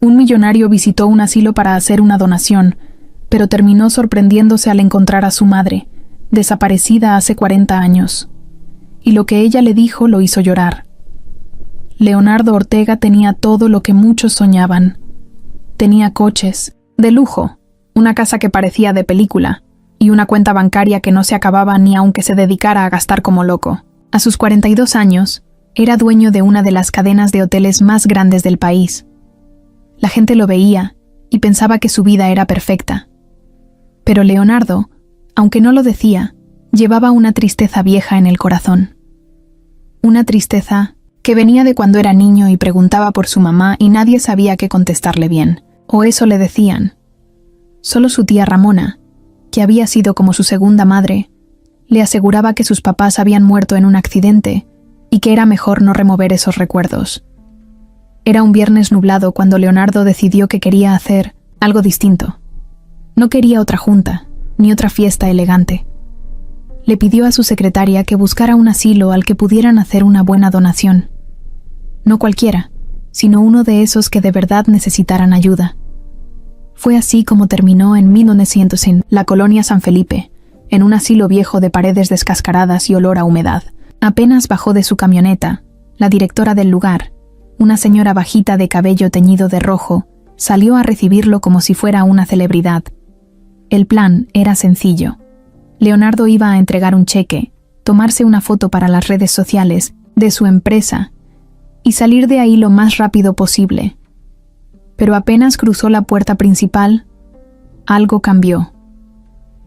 Un millonario visitó un asilo para hacer una donación, pero terminó sorprendiéndose al encontrar a su madre, desaparecida hace 40 años. Y lo que ella le dijo lo hizo llorar. Leonardo Ortega tenía todo lo que muchos soñaban. Tenía coches, de lujo, una casa que parecía de película, y una cuenta bancaria que no se acababa ni aunque se dedicara a gastar como loco. A sus 42 años, era dueño de una de las cadenas de hoteles más grandes del país. La gente lo veía y pensaba que su vida era perfecta. Pero Leonardo, aunque no lo decía, llevaba una tristeza vieja en el corazón. Una tristeza que venía de cuando era niño y preguntaba por su mamá y nadie sabía qué contestarle bien, o eso le decían. Solo su tía Ramona, que había sido como su segunda madre, le aseguraba que sus papás habían muerto en un accidente y que era mejor no remover esos recuerdos. Era un viernes nublado cuando Leonardo decidió que quería hacer algo distinto. No quería otra junta, ni otra fiesta elegante. Le pidió a su secretaria que buscara un asilo al que pudieran hacer una buena donación. No cualquiera, sino uno de esos que de verdad necesitaran ayuda. Fue así como terminó en 1900 en la colonia San Felipe, en un asilo viejo de paredes descascaradas y olor a humedad. Apenas bajó de su camioneta, la directora del lugar, una señora bajita de cabello teñido de rojo, salió a recibirlo como si fuera una celebridad. El plan era sencillo. Leonardo iba a entregar un cheque, tomarse una foto para las redes sociales de su empresa y salir de ahí lo más rápido posible. Pero apenas cruzó la puerta principal, algo cambió.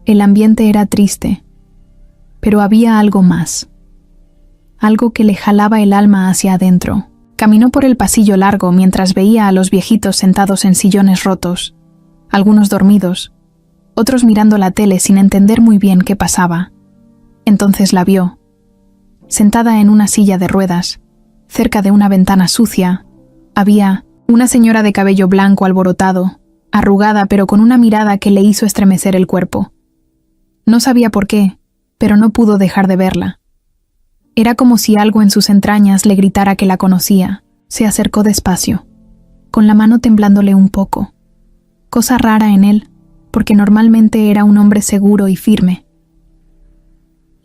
El ambiente era triste, pero había algo más. Algo que le jalaba el alma hacia adentro. Caminó por el pasillo largo mientras veía a los viejitos sentados en sillones rotos, algunos dormidos, otros mirando la tele sin entender muy bien qué pasaba. Entonces la vio, sentada en una silla de ruedas, cerca de una ventana sucia, había una señora de cabello blanco alborotado, arrugada pero con una mirada que le hizo estremecer el cuerpo. No sabía por qué, pero no pudo dejar de verla. Era como si algo en sus entrañas le gritara que la conocía. Se acercó despacio, con la mano temblándole un poco. Cosa rara en él, porque normalmente era un hombre seguro y firme.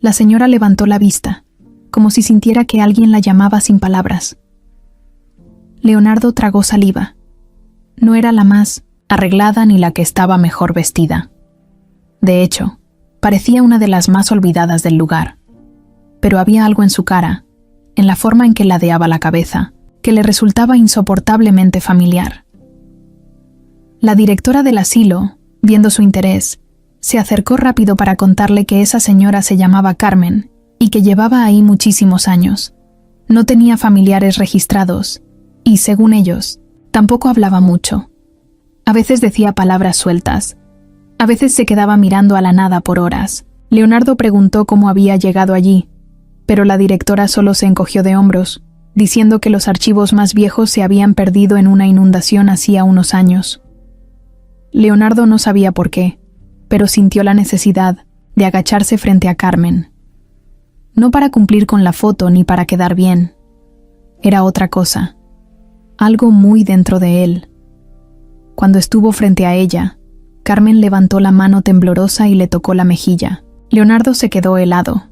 La señora levantó la vista, como si sintiera que alguien la llamaba sin palabras. Leonardo tragó saliva. No era la más arreglada ni la que estaba mejor vestida. De hecho, parecía una de las más olvidadas del lugar. Pero había algo en su cara, en la forma en que ladeaba la cabeza, que le resultaba insoportablemente familiar. La directora del asilo, viendo su interés, se acercó rápido para contarle que esa señora se llamaba Carmen y que llevaba ahí muchísimos años. No tenía familiares registrados y, según ellos, tampoco hablaba mucho. A veces decía palabras sueltas. A veces se quedaba mirando a la nada por horas. Leonardo preguntó cómo había llegado allí, pero la directora solo se encogió de hombros, diciendo que los archivos más viejos se habían perdido en una inundación hacía unos años. Leonardo no sabía por qué, pero sintió la necesidad de agacharse frente a Carmen. No para cumplir con la foto ni para quedar bien. Era otra cosa, algo muy dentro de él. Cuando estuvo frente a ella, Carmen levantó la mano temblorosa y le tocó la mejilla. Leonardo se quedó helado.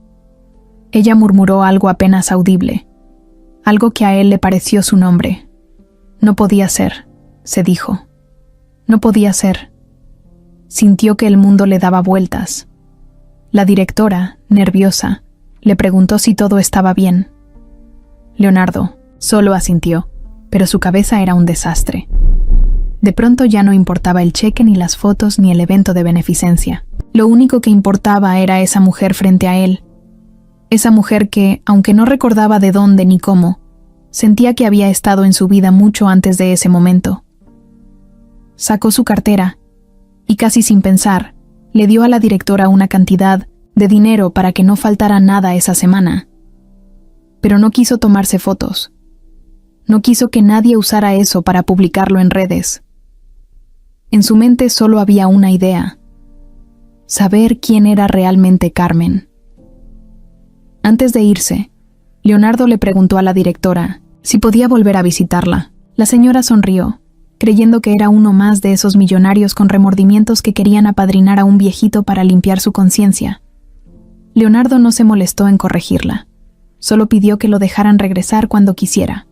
Ella murmuró algo apenas audible, algo que a él le pareció su nombre. No podía ser, se dijo. No podía ser. Sintió que el mundo le daba vueltas. La directora, nerviosa, le preguntó si todo estaba bien. Leonardo solo asintió, pero su cabeza era un desastre. De pronto ya no importaba el cheque, ni las fotos, ni el evento de beneficencia. Lo único que importaba era esa mujer frente a él. Esa mujer que, aunque no recordaba de dónde ni cómo, sentía que había estado en su vida mucho antes de ese momento. Sacó su cartera y, casi sin pensar, le dio a la directora una cantidad de dinero para que no faltara nada esa semana. Pero no quiso tomarse fotos. No quiso que nadie usara eso para publicarlo en redes. En su mente solo había una idea: saber quién era realmente Carmen. Antes de irse, Leonardo le preguntó a la directora si podía volver a visitarla. La señora sonrió, creyendo que era uno más de esos millonarios con remordimientos que querían apadrinar a un viejito para limpiar su conciencia. Leonardo no se molestó en corregirla. Solo pidió que lo dejaran regresar cuando quisiera.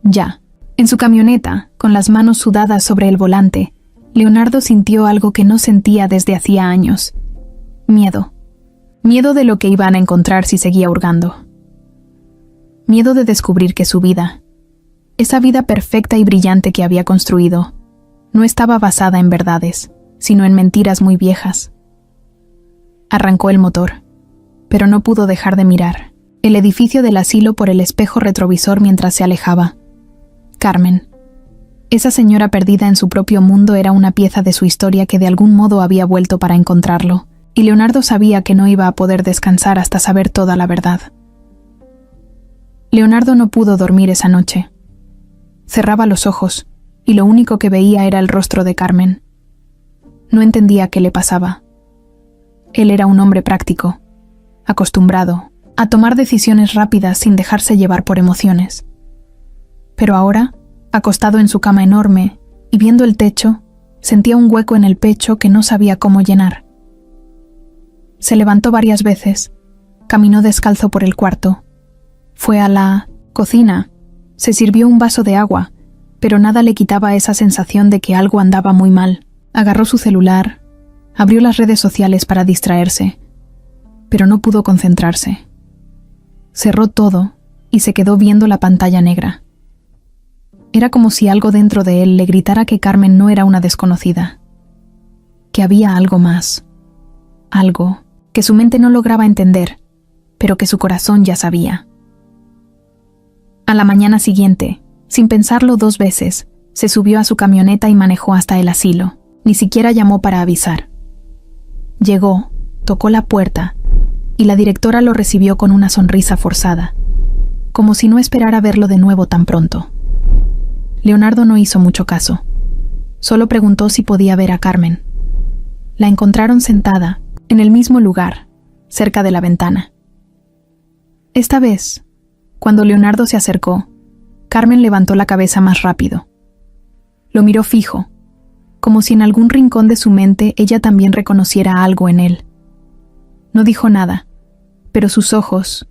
Ya, en su camioneta, con las manos sudadas sobre el volante, Leonardo sintió algo que no sentía desde hacía años. Miedo. Miedo de lo que iban a encontrar si seguía hurgando. Miedo de descubrir que su vida, esa vida perfecta y brillante que había construido, no estaba basada en verdades, sino en mentiras muy viejas. Arrancó el motor, pero no pudo dejar de mirar el edificio del asilo por el espejo retrovisor mientras se alejaba. Carmen. Esa señora perdida en su propio mundo era una pieza de su historia que de algún modo había vuelto para encontrarlo, y Leonardo sabía que no iba a poder descansar hasta saber toda la verdad. Leonardo no pudo dormir esa noche. Cerraba los ojos, y lo único que veía era el rostro de Carmen. No entendía qué le pasaba. Él era un hombre práctico, acostumbrado a tomar decisiones rápidas sin dejarse llevar por emociones. Pero ahora, acostado en su cama enorme y viendo el techo, sentía un hueco en el pecho que no sabía cómo llenar. Se levantó varias veces, caminó descalzo por el cuarto, fue a la cocina, se sirvió un vaso de agua, pero nada le quitaba esa sensación de que algo andaba muy mal. Agarró su celular, abrió las redes sociales para distraerse, pero no pudo concentrarse. Cerró todo y se quedó viendo la pantalla negra. Era como si algo dentro de él le gritara que Carmen no era una desconocida, que había algo más, algo que su mente no lograba entender, pero que su corazón ya sabía. A la mañana siguiente, sin pensarlo 2 veces, se subió a su camioneta y manejó hasta el asilo. Ni siquiera llamó para avisar. Llegó, tocó la puerta, y la directora lo recibió con una sonrisa forzada, como si no esperara verlo de nuevo tan pronto. Leonardo no hizo mucho caso. Solo preguntó si podía ver a Carmen. La encontraron sentada, en el mismo lugar, cerca de la ventana. Esta vez, cuando Leonardo se acercó, Carmen levantó la cabeza más rápido. Lo miró fijo, como si en algún rincón de su mente ella también reconociera algo en él. No dijo nada, pero sus ojos,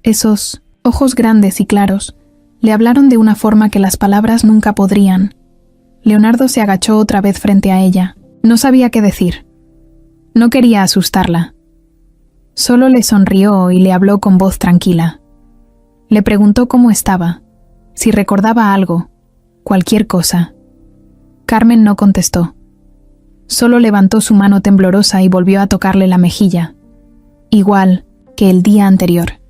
esos ojos grandes y claros, le hablaron de una forma que las palabras nunca podrían. Leonardo se agachó otra vez frente a ella. No sabía qué decir. No quería asustarla. Solo le sonrió y le habló con voz tranquila. Le preguntó cómo estaba, si recordaba algo, cualquier cosa. Carmen no contestó. Solo levantó su mano temblorosa y volvió a tocarle la mejilla, igual que el día anterior.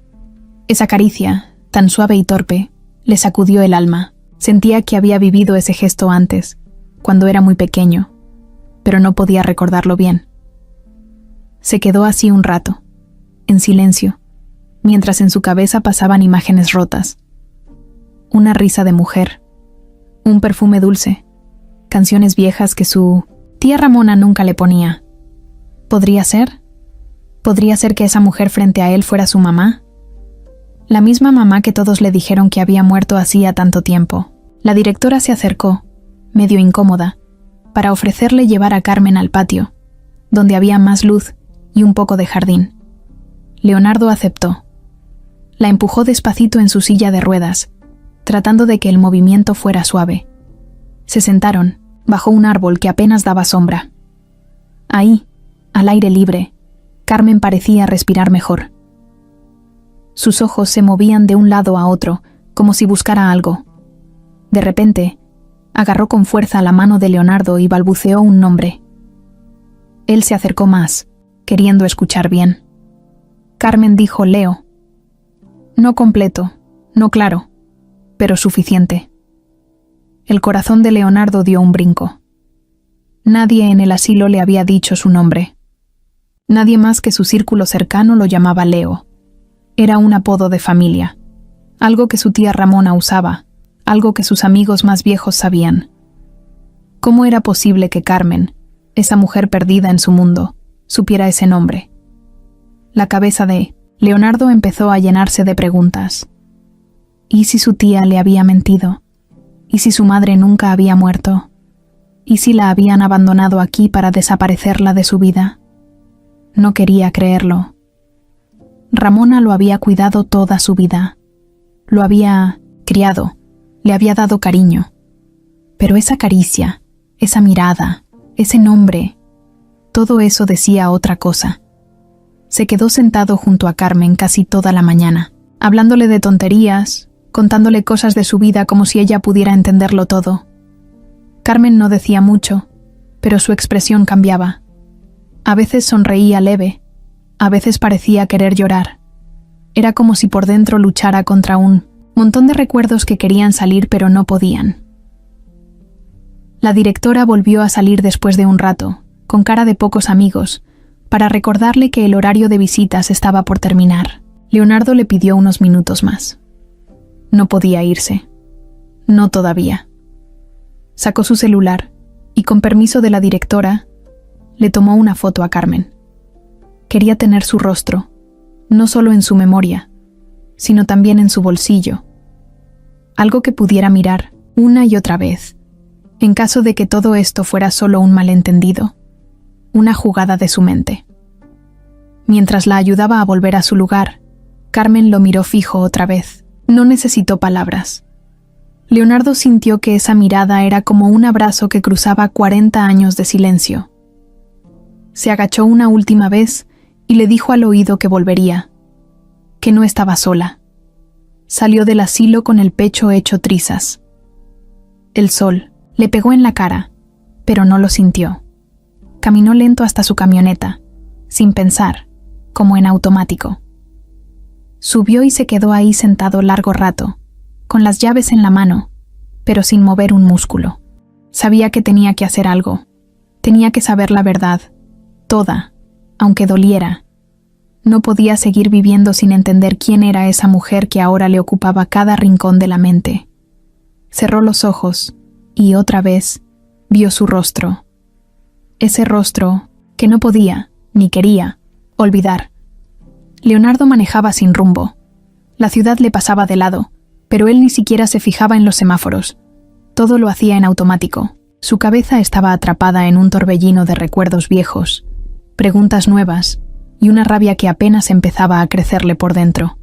Esa caricia, tan suave y torpe, le sacudió el alma. Sentía que había vivido ese gesto antes, cuando era muy pequeño, pero no podía recordarlo bien. Se quedó así un rato, en silencio, mientras en su cabeza pasaban imágenes rotas. Una risa de mujer, un perfume dulce, canciones viejas que su tía Ramona nunca le ponía. ¿Podría ser? ¿Podría ser que esa mujer frente a él fuera su mamá? La misma mamá que todos le dijeron que había muerto hacía tanto tiempo. La directora se acercó, medio incómoda, para ofrecerle llevar a Carmen al patio, donde había más luz y un poco de jardín. Leonardo aceptó. La empujó despacito en su silla de ruedas, tratando de que el movimiento fuera suave. Se sentaron, bajo un árbol que apenas daba sombra. Ahí, al aire libre, Carmen parecía respirar mejor. Sus ojos se movían de un lado a otro, como si buscara algo. De repente, agarró con fuerza la mano de Leonardo y balbuceó un nombre. Él se acercó más, queriendo escuchar bien. Carmen dijo Leo. No completo, no claro, pero suficiente. El corazón de Leonardo dio un brinco. Nadie en el asilo le había dicho su nombre. Nadie más que su círculo cercano lo llamaba Leo. Era un apodo de familia, algo que su tía Ramona usaba, algo que sus amigos más viejos sabían. ¿Cómo era posible que Carmen, esa mujer perdida en su mundo, supiera ese nombre? La cabeza de Leonardo empezó a llenarse de preguntas. ¿Y si su tía le había mentido? ¿Y si su madre nunca había muerto? ¿Y si la habían abandonado aquí para desaparecerla de su vida? No quería creerlo. Ramona lo había cuidado toda su vida. Lo había criado, le había dado cariño. Pero esa caricia, esa mirada, ese nombre, todo eso decía otra cosa. Se quedó sentado junto a Carmen casi toda la mañana, hablándole de tonterías, contándole cosas de su vida como si ella pudiera entenderlo todo. Carmen no decía mucho, pero su expresión cambiaba. A veces sonreía leve, a veces parecía querer llorar. Era como si por dentro luchara contra un montón de recuerdos que querían salir pero no podían. La directora volvió a salir después de un rato, con cara de pocos amigos, para recordarle que el horario de visitas estaba por terminar. Leonardo le pidió unos minutos más. No podía irse. No todavía. Sacó su celular y, con permiso de la directora, le tomó una foto a Carmen. Quería tener su rostro, no solo en su memoria, sino también en su bolsillo. Algo que pudiera mirar una y otra vez, en caso de que todo esto fuera solo un malentendido, una jugada de su mente. Mientras la ayudaba a volver a su lugar, Carmen lo miró fijo otra vez. No necesitó palabras. Leonardo sintió que esa mirada era como un abrazo que cruzaba 40 años de silencio. Se agachó una última vez y le dijo al oído que volvería, que no estaba sola. Salió del asilo con el pecho hecho trizas. El sol le pegó en la cara, pero no lo sintió. Caminó lento hasta su camioneta, sin pensar, como en automático. Subió y se quedó ahí sentado largo rato, con las llaves en la mano, pero sin mover un músculo. Sabía que tenía que hacer algo. Tenía que saber la verdad, toda, aunque doliera. No podía seguir viviendo sin entender quién era esa mujer que ahora le ocupaba cada rincón de la mente. Cerró los ojos y otra vez vio su rostro. Ese rostro que no podía, ni quería, olvidar. Leonardo manejaba sin rumbo. La ciudad le pasaba de lado, pero él ni siquiera se fijaba en los semáforos. Todo lo hacía en automático. Su cabeza estaba atrapada en un torbellino de recuerdos viejos, preguntas nuevas y una rabia que apenas empezaba a crecerle por dentro.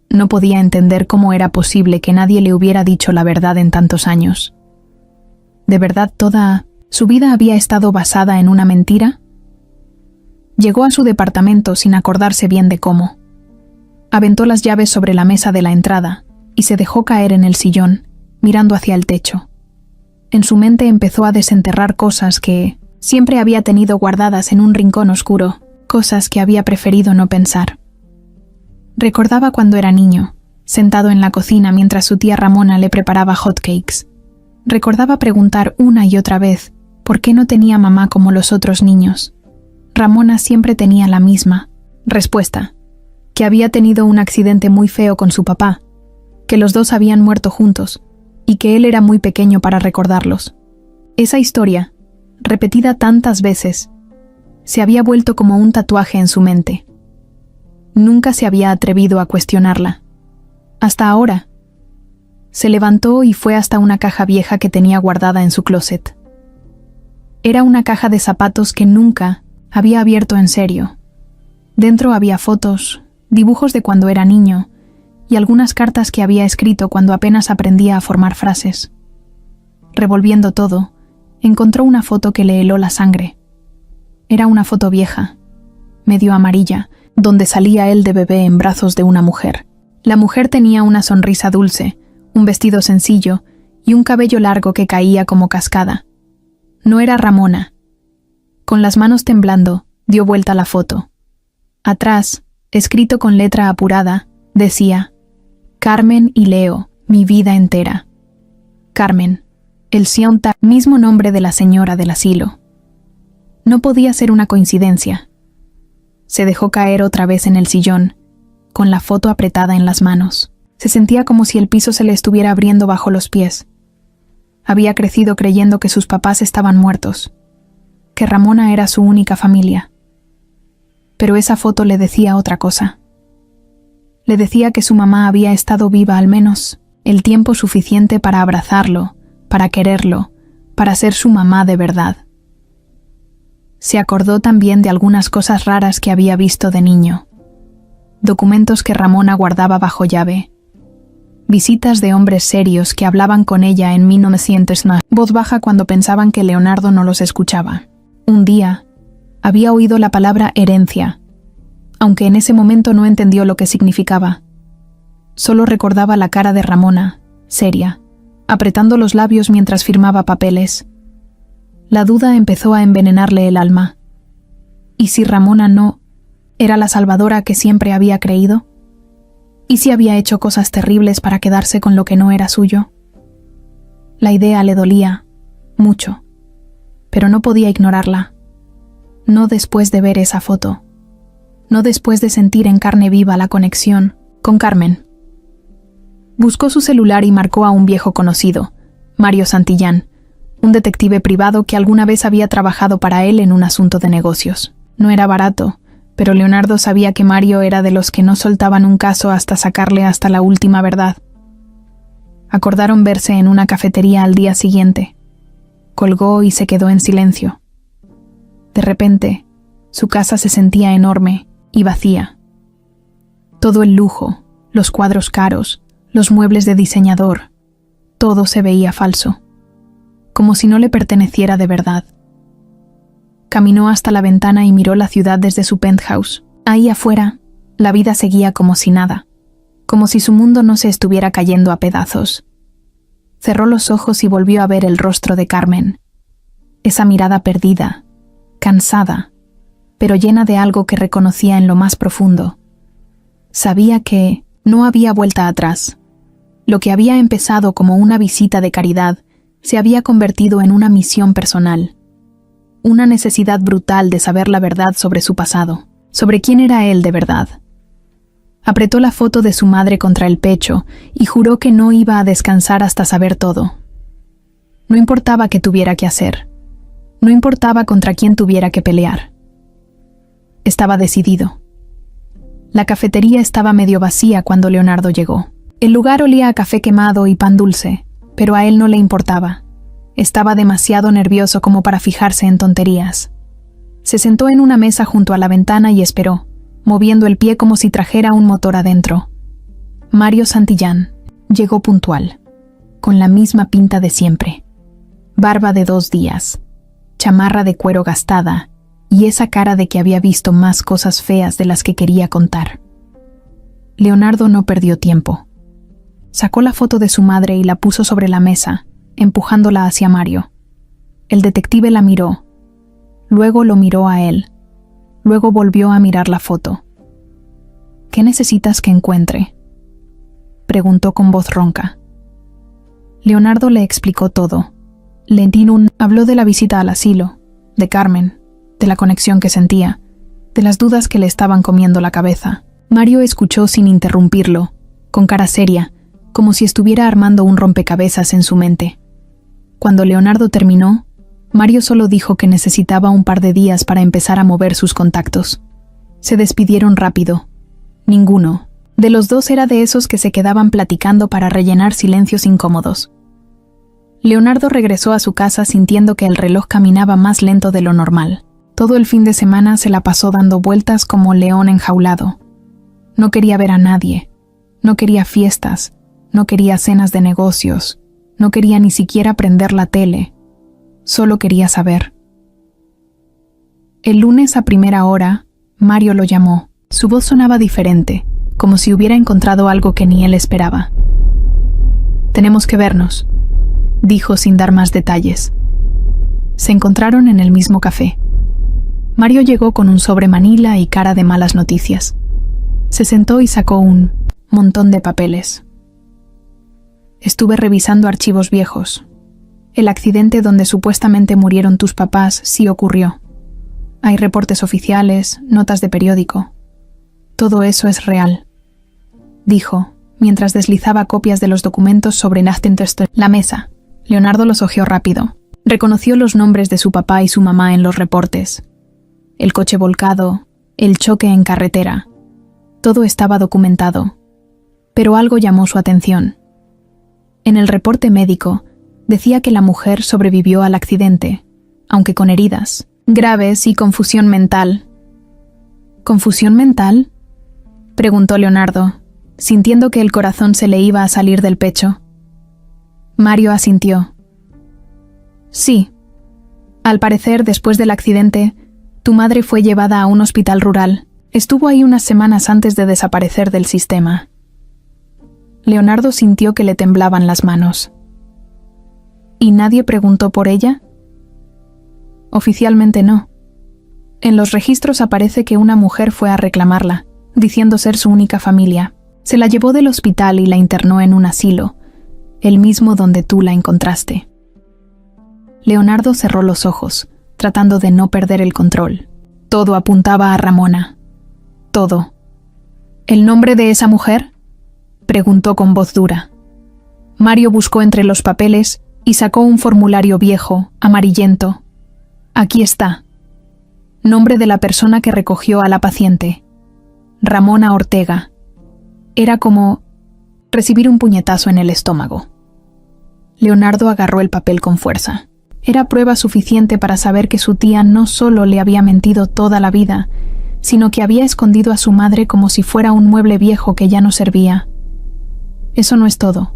No podía entender cómo era posible que nadie le hubiera dicho la verdad en tantos años. ¿De verdad toda su vida había estado basada en una mentira? Llegó a su departamento sin acordarse bien de cómo. Aventó las llaves sobre la mesa de la entrada y se dejó caer en el sillón, mirando hacia el techo. En su mente empezó a desenterrar cosas que siempre había tenido guardadas en un rincón oscuro, cosas que había preferido no pensar. Recordaba cuando era niño, sentado en la cocina mientras su tía Ramona le preparaba hotcakes. Recordaba preguntar una y otra vez por qué no tenía mamá como los otros niños. Ramona siempre tenía la misma respuesta, que había tenido un accidente muy feo con su papá, que los dos habían muerto juntos y que él era muy pequeño para recordarlos. Esa historia, repetida tantas veces, se había vuelto como un tatuaje en su mente. Nunca se había atrevido a cuestionarla. Hasta ahora. Se levantó y fue hasta una caja vieja que tenía guardada en su closet. Era una caja de zapatos que nunca había abierto en serio. Dentro había fotos, dibujos de cuando era niño y algunas cartas que había escrito cuando apenas aprendía a formar frases. Revolviendo todo, encontró una foto que le heló la sangre. Era una foto vieja, medio amarilla, donde salía él de bebé en brazos de una mujer. La mujer tenía una sonrisa dulce, un vestido sencillo y un cabello largo que caía como cascada. No era Ramona. Con las manos temblando, dio vuelta la foto. Atrás, escrito con letra apurada, decía: Carmen y Leo, mi vida entera. Carmen, el Sionta, mismo nombre de la señora del asilo. No podía ser una coincidencia. Se dejó caer otra vez en el sillón, con la foto apretada en las manos. Se sentía como si el piso se le estuviera abriendo bajo los pies. Había crecido creyendo que sus papás estaban muertos, que Ramona era su única familia. Pero esa foto le decía otra cosa. Le decía que su mamá había estado viva al menos el tiempo suficiente para abrazarlo, para quererlo, para ser su mamá de verdad. Se acordó también de algunas cosas raras que había visto de niño. Documentos que Ramona guardaba bajo llave. Visitas de hombres serios que hablaban con ella en 1909, voz baja cuando pensaban que Leonardo no los escuchaba. Un día, había oído la palabra herencia, aunque en ese momento no entendió lo que significaba. Solo recordaba la cara de Ramona, seria, apretando los labios mientras firmaba papeles. La duda empezó a envenenarle el alma. ¿Y si Ramona no era la salvadora que siempre había creído? ¿Y si había hecho cosas terribles para quedarse con lo que no era suyo? La idea le dolía, mucho, pero no podía ignorarla. No después de ver esa foto. No después de sentir en carne viva la conexión con Carmen. Buscó su celular y marcó a un viejo conocido, Mario Santillán, un detective privado que alguna vez había trabajado para él en un asunto de negocios. No era barato, pero Leonardo sabía que Mario era de los que no soltaban un caso hasta sacarle hasta la última verdad. Acordaron verse en una cafetería al día siguiente. Colgó y se quedó en silencio. De repente, su casa se sentía enorme y vacía. Todo el lujo, los cuadros caros, los muebles de diseñador, todo se veía falso, como si no le perteneciera de verdad. Caminó hasta la ventana y miró la ciudad desde su penthouse. Ahí afuera, la vida seguía como si nada, como si su mundo no se estuviera cayendo a pedazos. Cerró los ojos y volvió a ver el rostro de Carmen. Esa mirada perdida, cansada, pero llena de algo que reconocía en lo más profundo. Sabía que no había vuelta atrás. Lo que había empezado como una visita de caridad se había convertido en una misión personal. Una necesidad brutal de saber la verdad sobre su pasado, sobre quién era él de verdad. Apretó la foto de su madre contra el pecho y juró que no iba a descansar hasta saber todo. No importaba qué tuviera que hacer. No importaba contra quién tuviera que pelear. Estaba decidido. La cafetería estaba medio vacía cuando Leonardo llegó. El lugar olía a café quemado y pan dulce, pero a él no le importaba. Estaba demasiado nervioso como para fijarse en tonterías. Se sentó en una mesa junto a la ventana y esperó, moviendo el pie como si trajera un motor adentro. Mario Santillán llegó puntual, con la misma pinta de siempre. Barba de 2 días, chamarra de cuero gastada y esa cara de que había visto más cosas feas de las que quería contar. Leonardo no perdió tiempo. Sacó la foto de su madre y la puso sobre la mesa, empujándola hacia Mario. El detective la miró. Luego lo miró a él. Luego volvió a mirar la foto. ¿Qué necesitas que encuentre?, preguntó con voz ronca. Leonardo le explicó todo. Lentinun habló de la visita al asilo, de Carmen, de la conexión que sentía, de las dudas que le estaban comiendo la cabeza. Mario escuchó sin interrumpirlo, con cara seria, como si estuviera armando un rompecabezas en su mente. Cuando Leonardo terminó, Mario solo dijo que necesitaba un par de días para empezar a mover sus contactos. Se despidieron rápido. Ninguno de los dos era de esos que se quedaban platicando para rellenar silencios incómodos. Leonardo regresó a su casa sintiendo que el reloj caminaba más lento de lo normal. Todo el fin de semana se la pasó dando vueltas como león enjaulado. No quería ver a nadie. No quería fiestas. No quería cenas de negocios. No quería ni siquiera prender la tele. Solo quería saber. El lunes a primera hora, Mario lo llamó. Su voz sonaba diferente, como si hubiera encontrado algo que ni él esperaba. «Tenemos que vernos», dijo sin dar más detalles. Se encontraron en el mismo café. Mario llegó con un sobre manila y cara de malas noticias. Se sentó y sacó un montón de papeles. Estuve revisando archivos viejos. El accidente donde supuestamente murieron tus papás sí ocurrió. Hay reportes oficiales, notas de periódico. Todo eso es real, dijo, mientras deslizaba copias de los documentos sobre la mesa. Leonardo los hojeó rápido. Reconoció los nombres de su papá y su mamá en los reportes. El coche volcado, el choque en carretera. Todo estaba documentado. Pero algo llamó su atención. En el reporte médico decía que la mujer sobrevivió al accidente, aunque con heridas graves y confusión mental. ¿Confusión mental?, preguntó Leonardo, sintiendo que el corazón se le iba a salir del pecho. Mario asintió. Sí. Al parecer, después del accidente, tu madre fue llevada a un hospital rural. Estuvo ahí unas semanas antes de desaparecer del sistema. Leonardo sintió que le temblaban las manos. ¿Y nadie preguntó por ella? Oficialmente no. En los registros aparece que una mujer fue a reclamarla, diciendo ser su única familia. Se la llevó del hospital y la internó en un asilo, el mismo donde tú la encontraste. Leonardo cerró los ojos, tratando de no perder el control. Todo apuntaba a Ramona. Todo. ¿El nombre de esa mujer?, preguntó con voz dura. Mario buscó entre los papeles y sacó un formulario viejo, amarillento. Aquí está. Nombre de la persona que recogió a la paciente. Ramona Ortega. Era como recibir un puñetazo en el estómago. Leonardo agarró el papel con fuerza. Era prueba suficiente para saber que su tía no solo le había mentido toda la vida, sino que había escondido a su madre como si fuera un mueble viejo que ya no servía. Eso no es todo,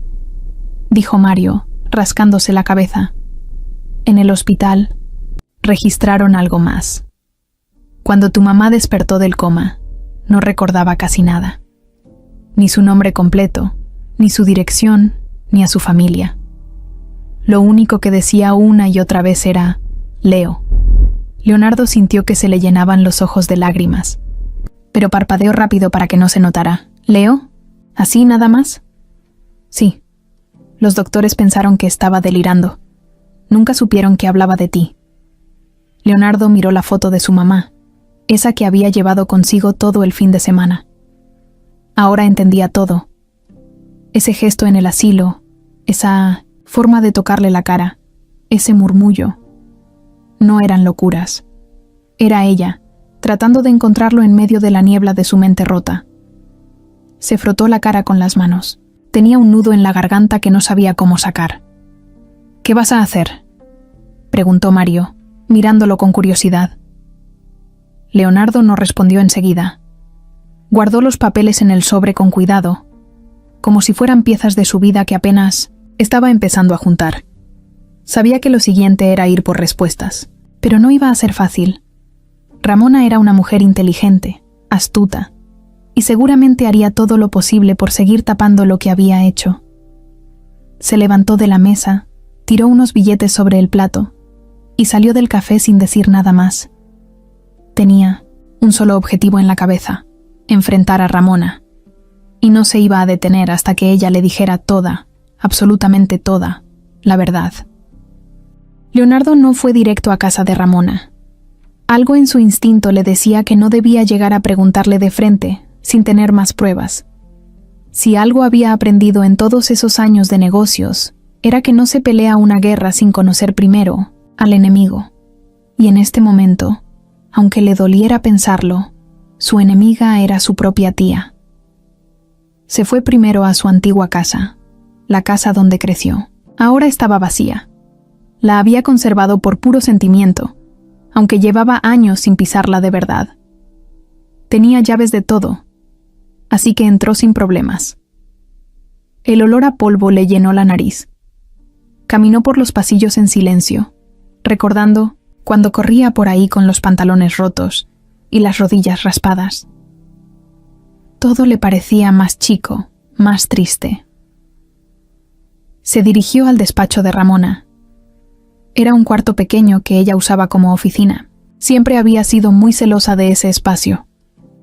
dijo Mario, rascándose la cabeza. En el hospital registraron algo más. Cuando tu mamá despertó del coma, no recordaba casi nada. Ni su nombre completo, ni su dirección, ni a su familia. Lo único que decía una y otra vez era Leo. Leonardo sintió que se le llenaban los ojos de lágrimas, pero parpadeó rápido para que no se notara. ¿Leo? ¿Así nada más? Sí. Los doctores pensaron que estaba delirando. Nunca supieron que hablaba de ti. Leonardo miró la foto de su mamá, esa que había llevado consigo todo el fin de semana. Ahora entendía todo. Ese gesto en el asilo, esa forma de tocarle la cara, ese murmullo. No eran locuras. Era ella, tratando de encontrarlo en medio de la niebla de su mente rota. Se frotó la cara con las manos. Tenía un nudo en la garganta que no sabía cómo sacar. ¿Qué vas a hacer?, preguntó Mario, mirándolo con curiosidad. Leonardo no respondió enseguida. Guardó los papeles en el sobre con cuidado, como si fueran piezas de su vida que apenas estaba empezando a juntar. Sabía que lo siguiente era ir por respuestas, pero no iba a ser fácil. Ramona era una mujer inteligente, astuta, y seguramente haría todo lo posible por seguir tapando lo que había hecho. Se levantó de la mesa, tiró unos billetes sobre el plato y salió del café sin decir nada más. Tenía un solo objetivo en la cabeza: enfrentar a Ramona, y no se iba a detener hasta que ella le dijera toda, absolutamente toda, la verdad. Leonardo no fue directo a casa de Ramona. Algo en su instinto le decía que no debía llegar a preguntarle de frente, sin tener más pruebas. Si algo había aprendido en todos esos años de negocios, era que no se pelea una guerra sin conocer primero al enemigo. Y en este momento, aunque le doliera pensarlo, su enemiga era su propia tía. Se fue primero a su antigua casa, la casa donde creció. Ahora estaba vacía. La había conservado por puro sentimiento, aunque llevaba años sin pisarla de verdad. Tenía llaves de todo, así que entró sin problemas. El olor a polvo le llenó la nariz. Caminó por los pasillos en silencio, recordando cuando corría por ahí con los pantalones rotos y las rodillas raspadas. Todo le parecía más chico, más triste. Se dirigió al despacho de Ramona. Era un cuarto pequeño que ella usaba como oficina. Siempre había sido muy celosa de ese espacio.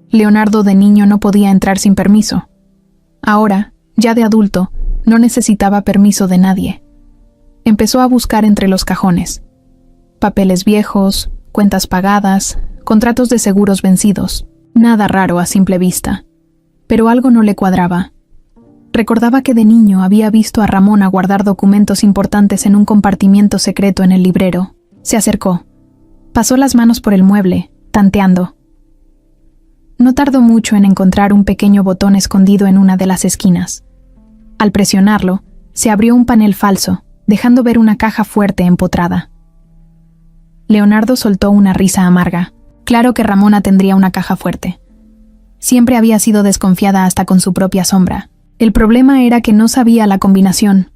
Leonardo de niño no podía entrar sin permiso. Ahora, ya de adulto, no necesitaba permiso de nadie. Empezó a buscar entre los cajones. Papeles viejos, cuentas pagadas, contratos de seguros vencidos. Nada raro a simple vista. Pero algo no le cuadraba. Recordaba que de niño había visto a Ramona guardar documentos importantes en un compartimiento secreto en el librero. Se acercó. Pasó las manos por el mueble, tanteando. No tardó mucho en encontrar un pequeño botón escondido en una de las esquinas. Al presionarlo, Se abrió un panel falso, dejando ver una caja fuerte empotrada. Leonardo soltó una risa amarga. Claro que Ramona tendría una caja fuerte. Siempre había sido desconfiada hasta con su propia sombra. El problema era que no sabía la combinación.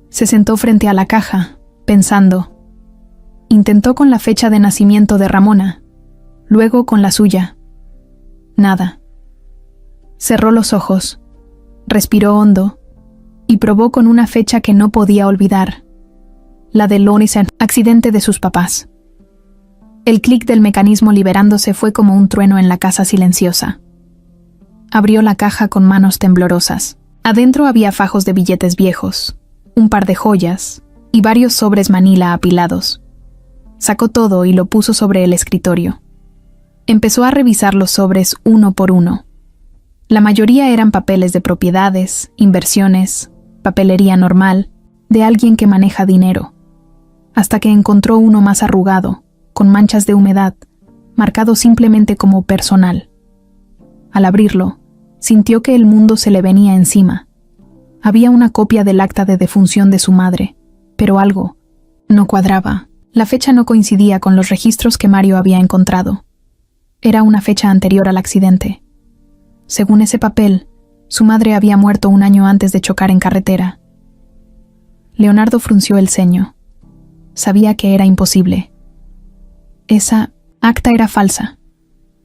Se sentó frente a la caja, pensando. Intentó con la fecha de nacimiento de Ramona, luego con la suya. Nada. Cerró los ojos, respiró hondo y probó con una fecha que no podía olvidar, la del accidente de sus papás. El clic del mecanismo liberándose fue como un trueno en la casa silenciosa. Abrió la caja con manos temblorosas. Adentro había fajos de billetes viejos, un par de joyas y varios sobres manila apilados. Sacó todo y lo puso sobre el escritorio. Empezó a revisar los sobres uno por uno. La mayoría eran papeles de propiedades, inversiones, papelería normal, de alguien que maneja dinero, hasta que encontró uno más arrugado, con manchas de humedad, marcado simplemente como personal. Al abrirlo, sintió que el mundo se le venía encima. Había una copia del acta de defunción de su madre, pero algo no cuadraba. La fecha no coincidía con los registros que Mario había encontrado. Era una fecha anterior al accidente. Según ese papel, su madre había muerto un año antes de chocar en carretera. Leonardo frunció el ceño. Sabía que era imposible. Esa acta era falsa.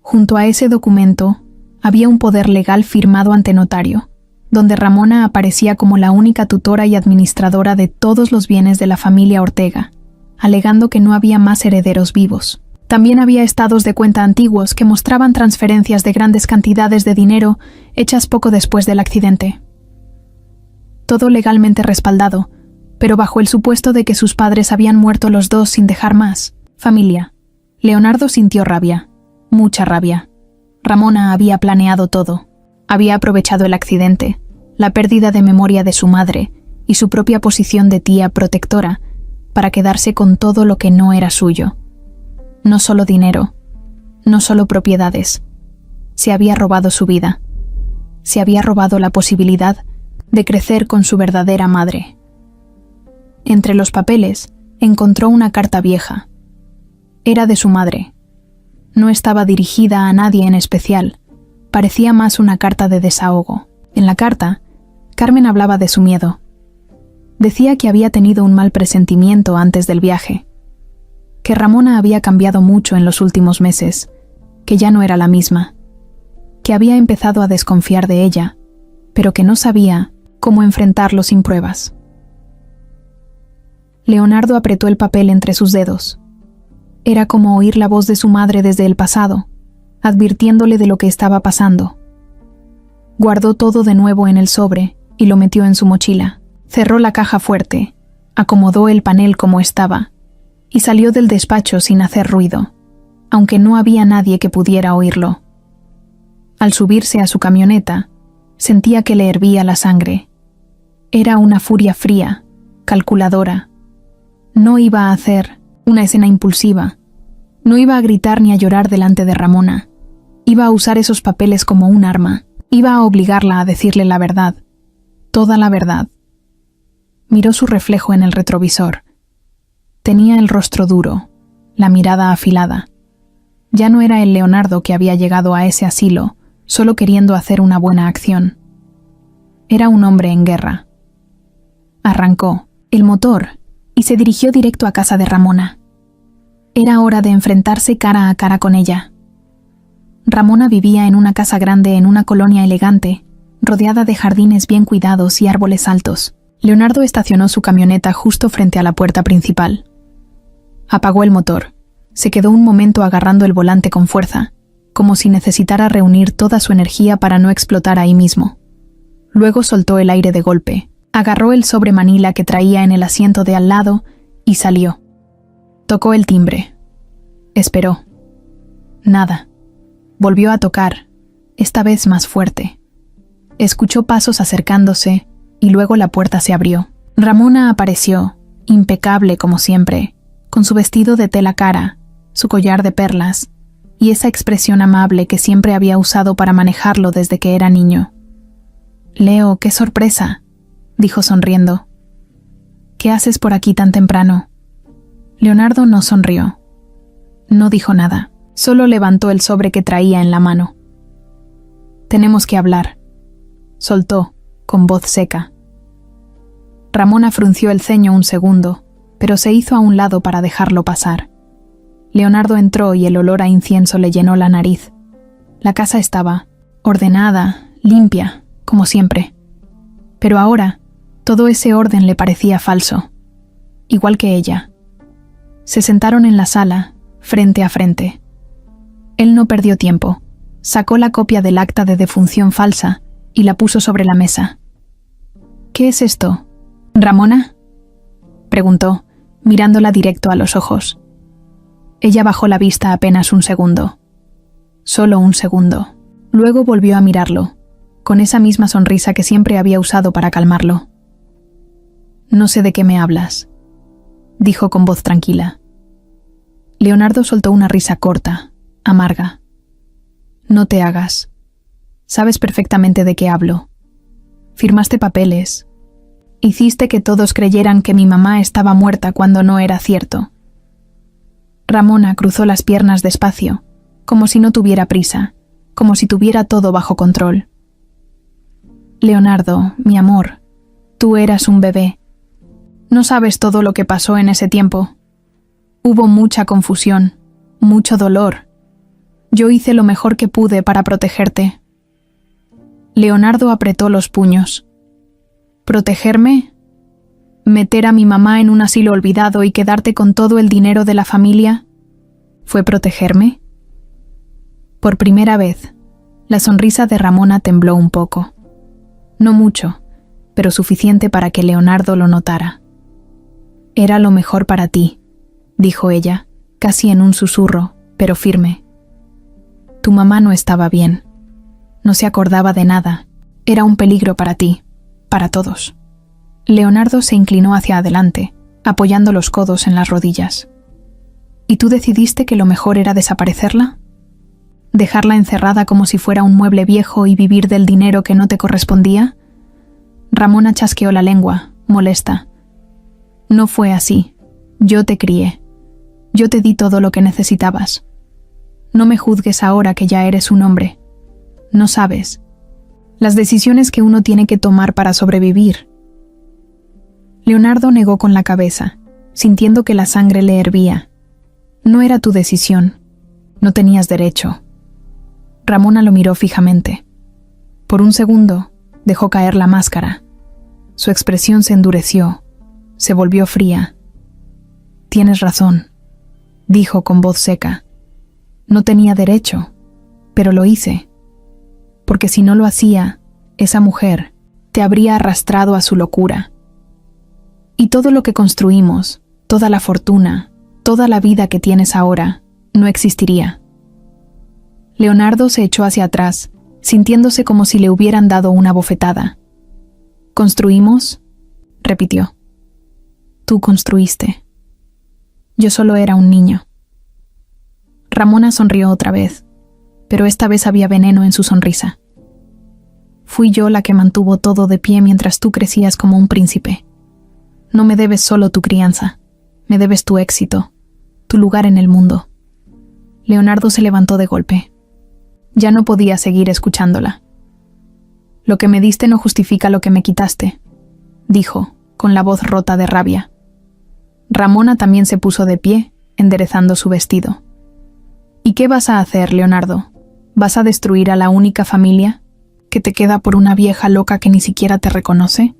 Junto a ese documento había un poder legal firmado ante notario, donde Ramona aparecía como la única tutora y administradora de todos los bienes de la familia Ortega, alegando que no había más herederos vivos. También había estados de cuenta antiguos que mostraban transferencias de grandes cantidades de dinero hechas poco después del accidente. Todo legalmente respaldado, pero bajo el supuesto de que sus padres habían muerto los dos sin dejar más familia. Leonardo sintió rabia, mucha rabia. Ramona había planeado todo. Había aprovechado el accidente, la pérdida de memoria de su madre y su propia posición de tía protectora para quedarse con todo lo que no era suyo. No solo dinero, no solo propiedades. Se había robado su vida. Se había robado la posibilidad de crecer con su verdadera madre. Entre los papeles encontró una carta vieja. Era de su madre. No estaba dirigida a nadie en especial. Parecía más una carta de desahogo. En la carta, Carmen hablaba de su miedo. Decía que había tenido un mal presentimiento antes del viaje, que Ramona había cambiado mucho en los últimos meses, que ya no era la misma, que había empezado a desconfiar de ella, pero que no sabía cómo enfrentarlo sin pruebas. Leonardo apretó el papel entre sus dedos. Era como oír la voz de su madre desde el pasado, advirtiéndole de lo que estaba pasando. Guardó todo de nuevo en el sobre y lo metió en su mochila. Cerró la caja fuerte, acomodó el panel como estaba y salió del despacho sin hacer ruido, aunque no había nadie que pudiera oírlo. Al subirse a su camioneta, sentía que le hervía la sangre. Era una furia fría, calculadora. No iba a hacer una escena impulsiva. No iba a gritar ni a llorar delante de Ramona. Iba a usar esos papeles como un arma. Iba a obligarla a decirle la verdad. Toda la verdad. Miró su reflejo en el retrovisor. Tenía el rostro duro, la mirada afilada. Ya no era el Leonardo que había llegado a ese asilo solo queriendo hacer una buena acción. Era un hombre en guerra. Arrancó el motor y se dirigió directo a casa de Ramona. Era hora de enfrentarse cara a cara con ella. Ramona vivía en una casa grande en una colonia elegante, rodeada de jardines bien cuidados y árboles altos. Leonardo estacionó su camioneta justo frente a la puerta principal. Apagó el motor. Se quedó un momento agarrando el volante con fuerza, como si necesitara reunir toda su energía para no explotar ahí mismo. Luego soltó el aire de golpe, agarró el sobre manila que traía en el asiento de al lado y salió. Tocó el timbre. Esperó. Nada. Volvió a tocar, esta vez más fuerte. Escuchó pasos acercándose y luego la puerta se abrió. Ramona apareció, impecable como siempre, con su vestido de tela cara, su collar de perlas y esa expresión amable que siempre había usado para manejarlo desde que era niño. «Leo, qué sorpresa», dijo sonriendo. ¿Qué haces por aquí tan temprano? Leonardo no sonrió. No dijo nada, solo levantó el sobre que traía en la mano. Tenemos que hablar, soltó, con voz seca. Ramona frunció el ceño un segundo, pero se hizo a un lado para dejarlo pasar. Leonardo entró y el olor a incienso le llenó la nariz. La casa estaba ordenada, limpia, como siempre. Pero ahora, todo ese orden le parecía falso, igual que ella. Se sentaron en la sala, frente a frente. Él no perdió tiempo. Sacó la copia del acta de defunción falsa y la puso sobre la mesa. ¿Qué es esto? ¿Ramona?, preguntó, mirándola directo a los ojos. Ella bajó la vista apenas un segundo. Solo un segundo. Luego volvió a mirarlo, con esa misma sonrisa que siempre había usado para calmarlo. No sé de qué me hablas, dijo con voz tranquila. Leonardo soltó una risa corta, amarga. No te hagas. Sabes perfectamente de qué hablo. Firmaste papeles. Hiciste que todos creyeran que mi mamá estaba muerta cuando no era cierto. Ramona cruzó las piernas despacio, como si no tuviera prisa, como si tuviera todo bajo control. Leonardo, mi amor, tú eras un bebé. No sabes todo lo que pasó en ese tiempo. Hubo mucha confusión, mucho dolor. Yo hice lo mejor que pude para protegerte. Leonardo apretó los puños. ¿Protegerme? ¿Meter a mi mamá en un asilo olvidado y quedarte con todo el dinero de la familia? ¿Fue protegerme? Por primera vez, la sonrisa de Ramona tembló un poco. No mucho, pero suficiente para que Leonardo lo notara. Era lo mejor para ti, dijo ella, casi en un susurro, pero firme. Tu mamá no estaba bien. No se acordaba de nada. Era un peligro para ti, para todos. Leonardo se inclinó hacia adelante, apoyando los codos en las rodillas. ¿Y tú decidiste que lo mejor era desaparecerla? ¿Dejarla encerrada como si fuera un mueble viejo y vivir del dinero que no te correspondía? Ramona chasqueó la lengua, molesta. No fue así. Yo te crié. Yo te di todo lo que necesitabas. No me juzgues ahora que ya eres un hombre. No sabes. Las decisiones que uno tiene que tomar para sobrevivir. Leonardo negó con la cabeza, sintiendo que la sangre le hervía. No era tu decisión. No tenías derecho. Ramona lo miró fijamente. Por un segundo, dejó caer la máscara. Su expresión se endureció. Se volvió fría. Tienes razón, dijo con voz seca. No tenía derecho, pero lo hice. Porque si no lo hacía, esa mujer te habría arrastrado a su locura. Y todo lo que construimos, toda la fortuna, toda la vida que tienes ahora, no existiría. Leonardo se echó hacia atrás, sintiéndose como si le hubieran dado una bofetada. ¿Construimos?, repitió. Tú construiste. Yo solo era un niño. Ramona sonrió otra vez, pero esta vez había veneno en su sonrisa. Fui yo la que mantuvo todo de pie mientras tú crecías como un príncipe. No me debes solo tu crianza, me debes tu éxito, tu lugar en el mundo. Leonardo se levantó de golpe. Ya no podía seguir escuchándola. Lo que me diste no justifica lo que me quitaste, dijo, con la voz rota de rabia. Ramona también se puso de pie, enderezando su vestido. ¿Y qué vas a hacer, Leonardo? ¿Vas a destruir a la única familia que te queda por una vieja loca que ni siquiera te reconoce?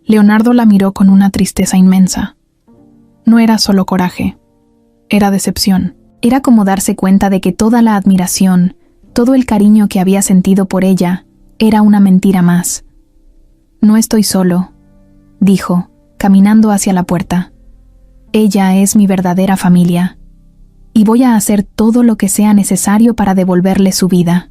Leonardo la miró con una tristeza inmensa. No era solo coraje, era decepción. Era como darse cuenta de que toda la admiración, todo el cariño que había sentido por ella, era una mentira más. No estoy solo, dijo, caminando hacia la puerta. Ella es mi verdadera familia, y voy a hacer todo lo que sea necesario para devolverle su vida.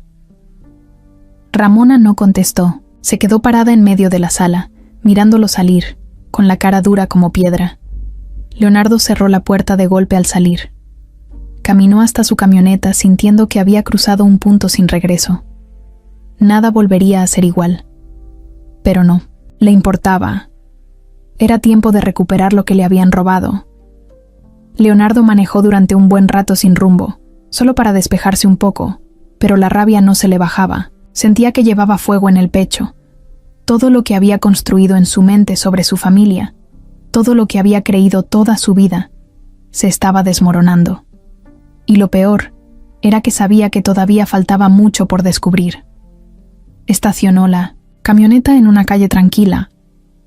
Ramona no contestó, se quedó parada en medio de la sala, mirándolo salir, con la cara dura como piedra. Leonardo cerró la puerta de golpe al salir. Caminó hasta su camioneta sintiendo que había cruzado un punto sin regreso. Nada volvería a ser igual. Pero no. Le importaba. Era tiempo de recuperar lo que le habían robado. Leonardo manejó durante un buen rato sin rumbo, solo para despejarse un poco, pero la rabia no se le bajaba. Sentía que llevaba fuego en el pecho. Todo lo que había construido en su mente sobre su familia, todo lo que había creído toda su vida, se estaba desmoronando. Y lo peor era que sabía que todavía faltaba mucho por descubrir. Estacionó la camioneta en una calle tranquila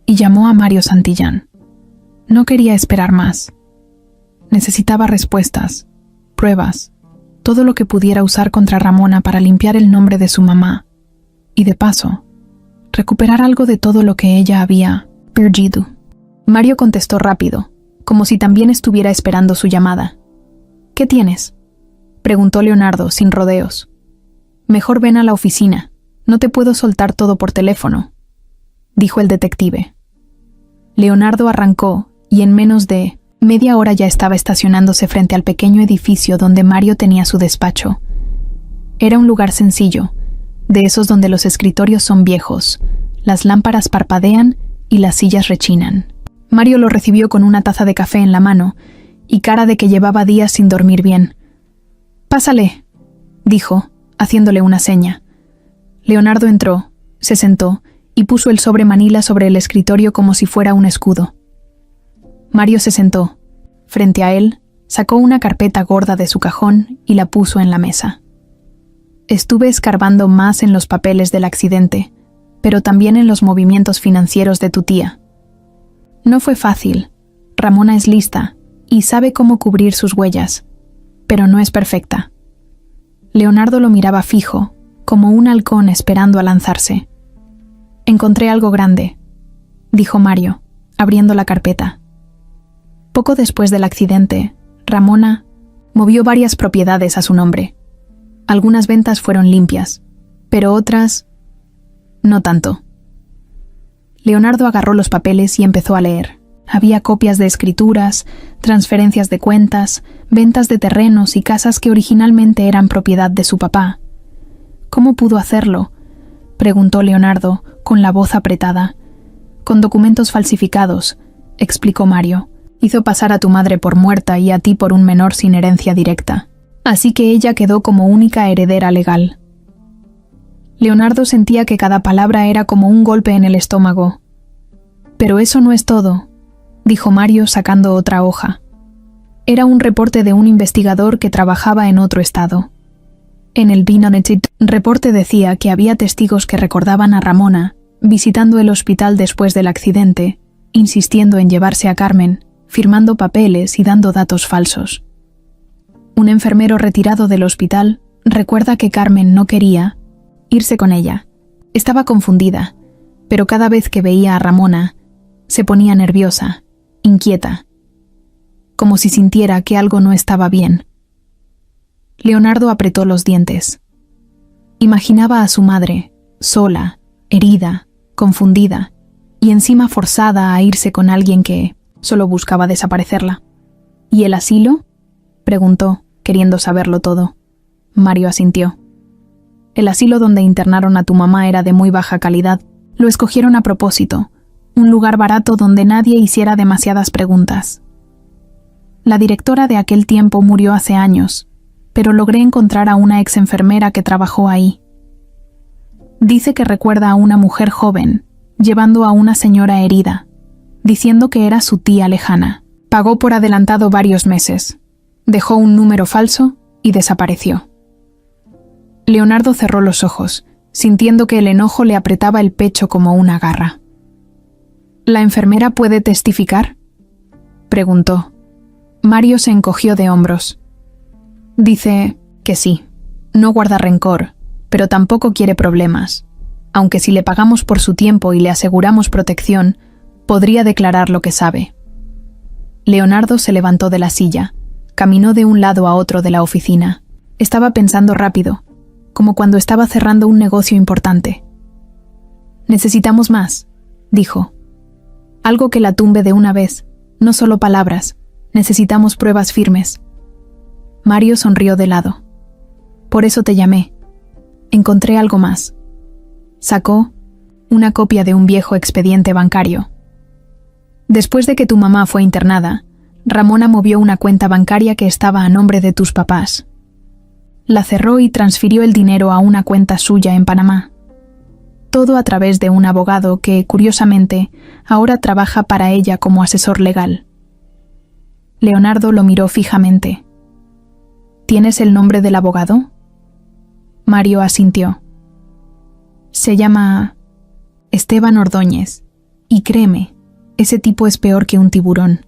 y llamó a Mario Santillán. No quería esperar más. Necesitaba respuestas, pruebas, todo lo que pudiera usar contra Ramona para limpiar el nombre de su mamá y, de paso, recuperar algo de todo lo que ella había perdido. Mario contestó rápido, como si también estuviera esperando su llamada. ¿Qué tienes?, preguntó Leonardo sin rodeos. Mejor ven a la oficina. No te puedo soltar todo por teléfono, dijo el detective. Leonardo arrancó y en menos de media hora ya estaba estacionándose frente al pequeño edificio donde Mario tenía su despacho. Era un lugar sencillo, de esos donde los escritorios son viejos, las lámparas parpadean y las sillas rechinan. Mario lo recibió con una taza de café en la mano y cara de que llevaba días sin dormir bien. «Pásale», dijo, haciéndole una seña. Leonardo entró, se sentó y puso el sobre manila sobre el escritorio como si fuera un escudo. Mario se sentó. Frente a él, sacó una carpeta gorda de su cajón y la puso en la mesa. Estuve escarbando más en los papeles del accidente, pero también en los movimientos financieros de tu tía. No fue fácil. Ramona es lista y sabe cómo cubrir sus huellas, pero no es perfecta. Leonardo lo miraba fijo, como un halcón esperando a lanzarse. Encontré algo grande, dijo Mario, abriendo la carpeta. Poco después del accidente, Ramona movió varias propiedades a su nombre. Algunas ventas fueron limpias, pero otras no tanto. Leonardo agarró los papeles y empezó a leer. Había copias de escrituras, transferencias de cuentas, ventas de terrenos y casas que originalmente eran propiedad de su papá. ¿Cómo pudo hacerlo?, preguntó Leonardo, con la voz apretada. Con documentos falsificados, explicó Mario. Hizo pasar a tu madre por muerta y a ti por un menor sin herencia directa. Así que ella quedó como única heredera legal. Leonardo sentía que cada palabra era como un golpe en el estómago. Pero eso no es todo, dijo Mario sacando otra hoja. Era un reporte de un investigador que trabajaba en otro estado. En el reporte decía que había testigos que recordaban a Ramona visitando el hospital después del accidente, insistiendo en llevarse a Carmen, firmando papeles y dando datos falsos. Un enfermero retirado del hospital recuerda que Carmen no quería irse con ella. Estaba confundida, pero cada vez que veía a Ramona, se ponía nerviosa, inquieta, como si sintiera que algo no estaba bien. Leonardo apretó los dientes. Imaginaba a su madre, sola, herida, confundida, y encima forzada a irse con alguien que solo buscaba desaparecerla. ¿Y el asilo?, preguntó, queriendo saberlo todo. Mario asintió. El asilo donde internaron a tu mamá era de muy baja calidad. Lo escogieron a propósito, un lugar barato donde nadie hiciera demasiadas preguntas. La directora de aquel tiempo murió hace años, pero logré encontrar a una ex enfermera que trabajó ahí. Dice que recuerda a una mujer joven, llevando a una señora herida, diciendo que era su tía lejana. Pagó por adelantado varios meses, dejó un número falso y desapareció. Leonardo cerró los ojos, sintiendo que el enojo le apretaba el pecho como una garra. ¿La enfermera puede testificar?, preguntó. Mario se encogió de hombros. Dice que sí, no guarda rencor, pero tampoco quiere problemas, aunque si le pagamos por su tiempo y le aseguramos protección, podría declarar lo que sabe. Leonardo se levantó de la silla, caminó de un lado a otro de la oficina. Estaba pensando rápido, como cuando estaba cerrando un negocio importante. Necesitamos más, dijo. Algo que la tumbe de una vez, no solo palabras, necesitamos pruebas firmes. Mario sonrió de lado. Por eso te llamé. Encontré algo más. Sacó una copia de un viejo expediente bancario. Después de que tu mamá fue internada, Ramona movió una cuenta bancaria que estaba a nombre de tus papás. La cerró y transfirió el dinero a una cuenta suya en Panamá. Todo a través de un abogado que, curiosamente, ahora trabaja para ella como asesor legal. Leonardo lo miró fijamente. ¿Tienes el nombre del abogado? Mario asintió. Se llama Esteban Ordóñez, y créeme, ese tipo es peor que un tiburón.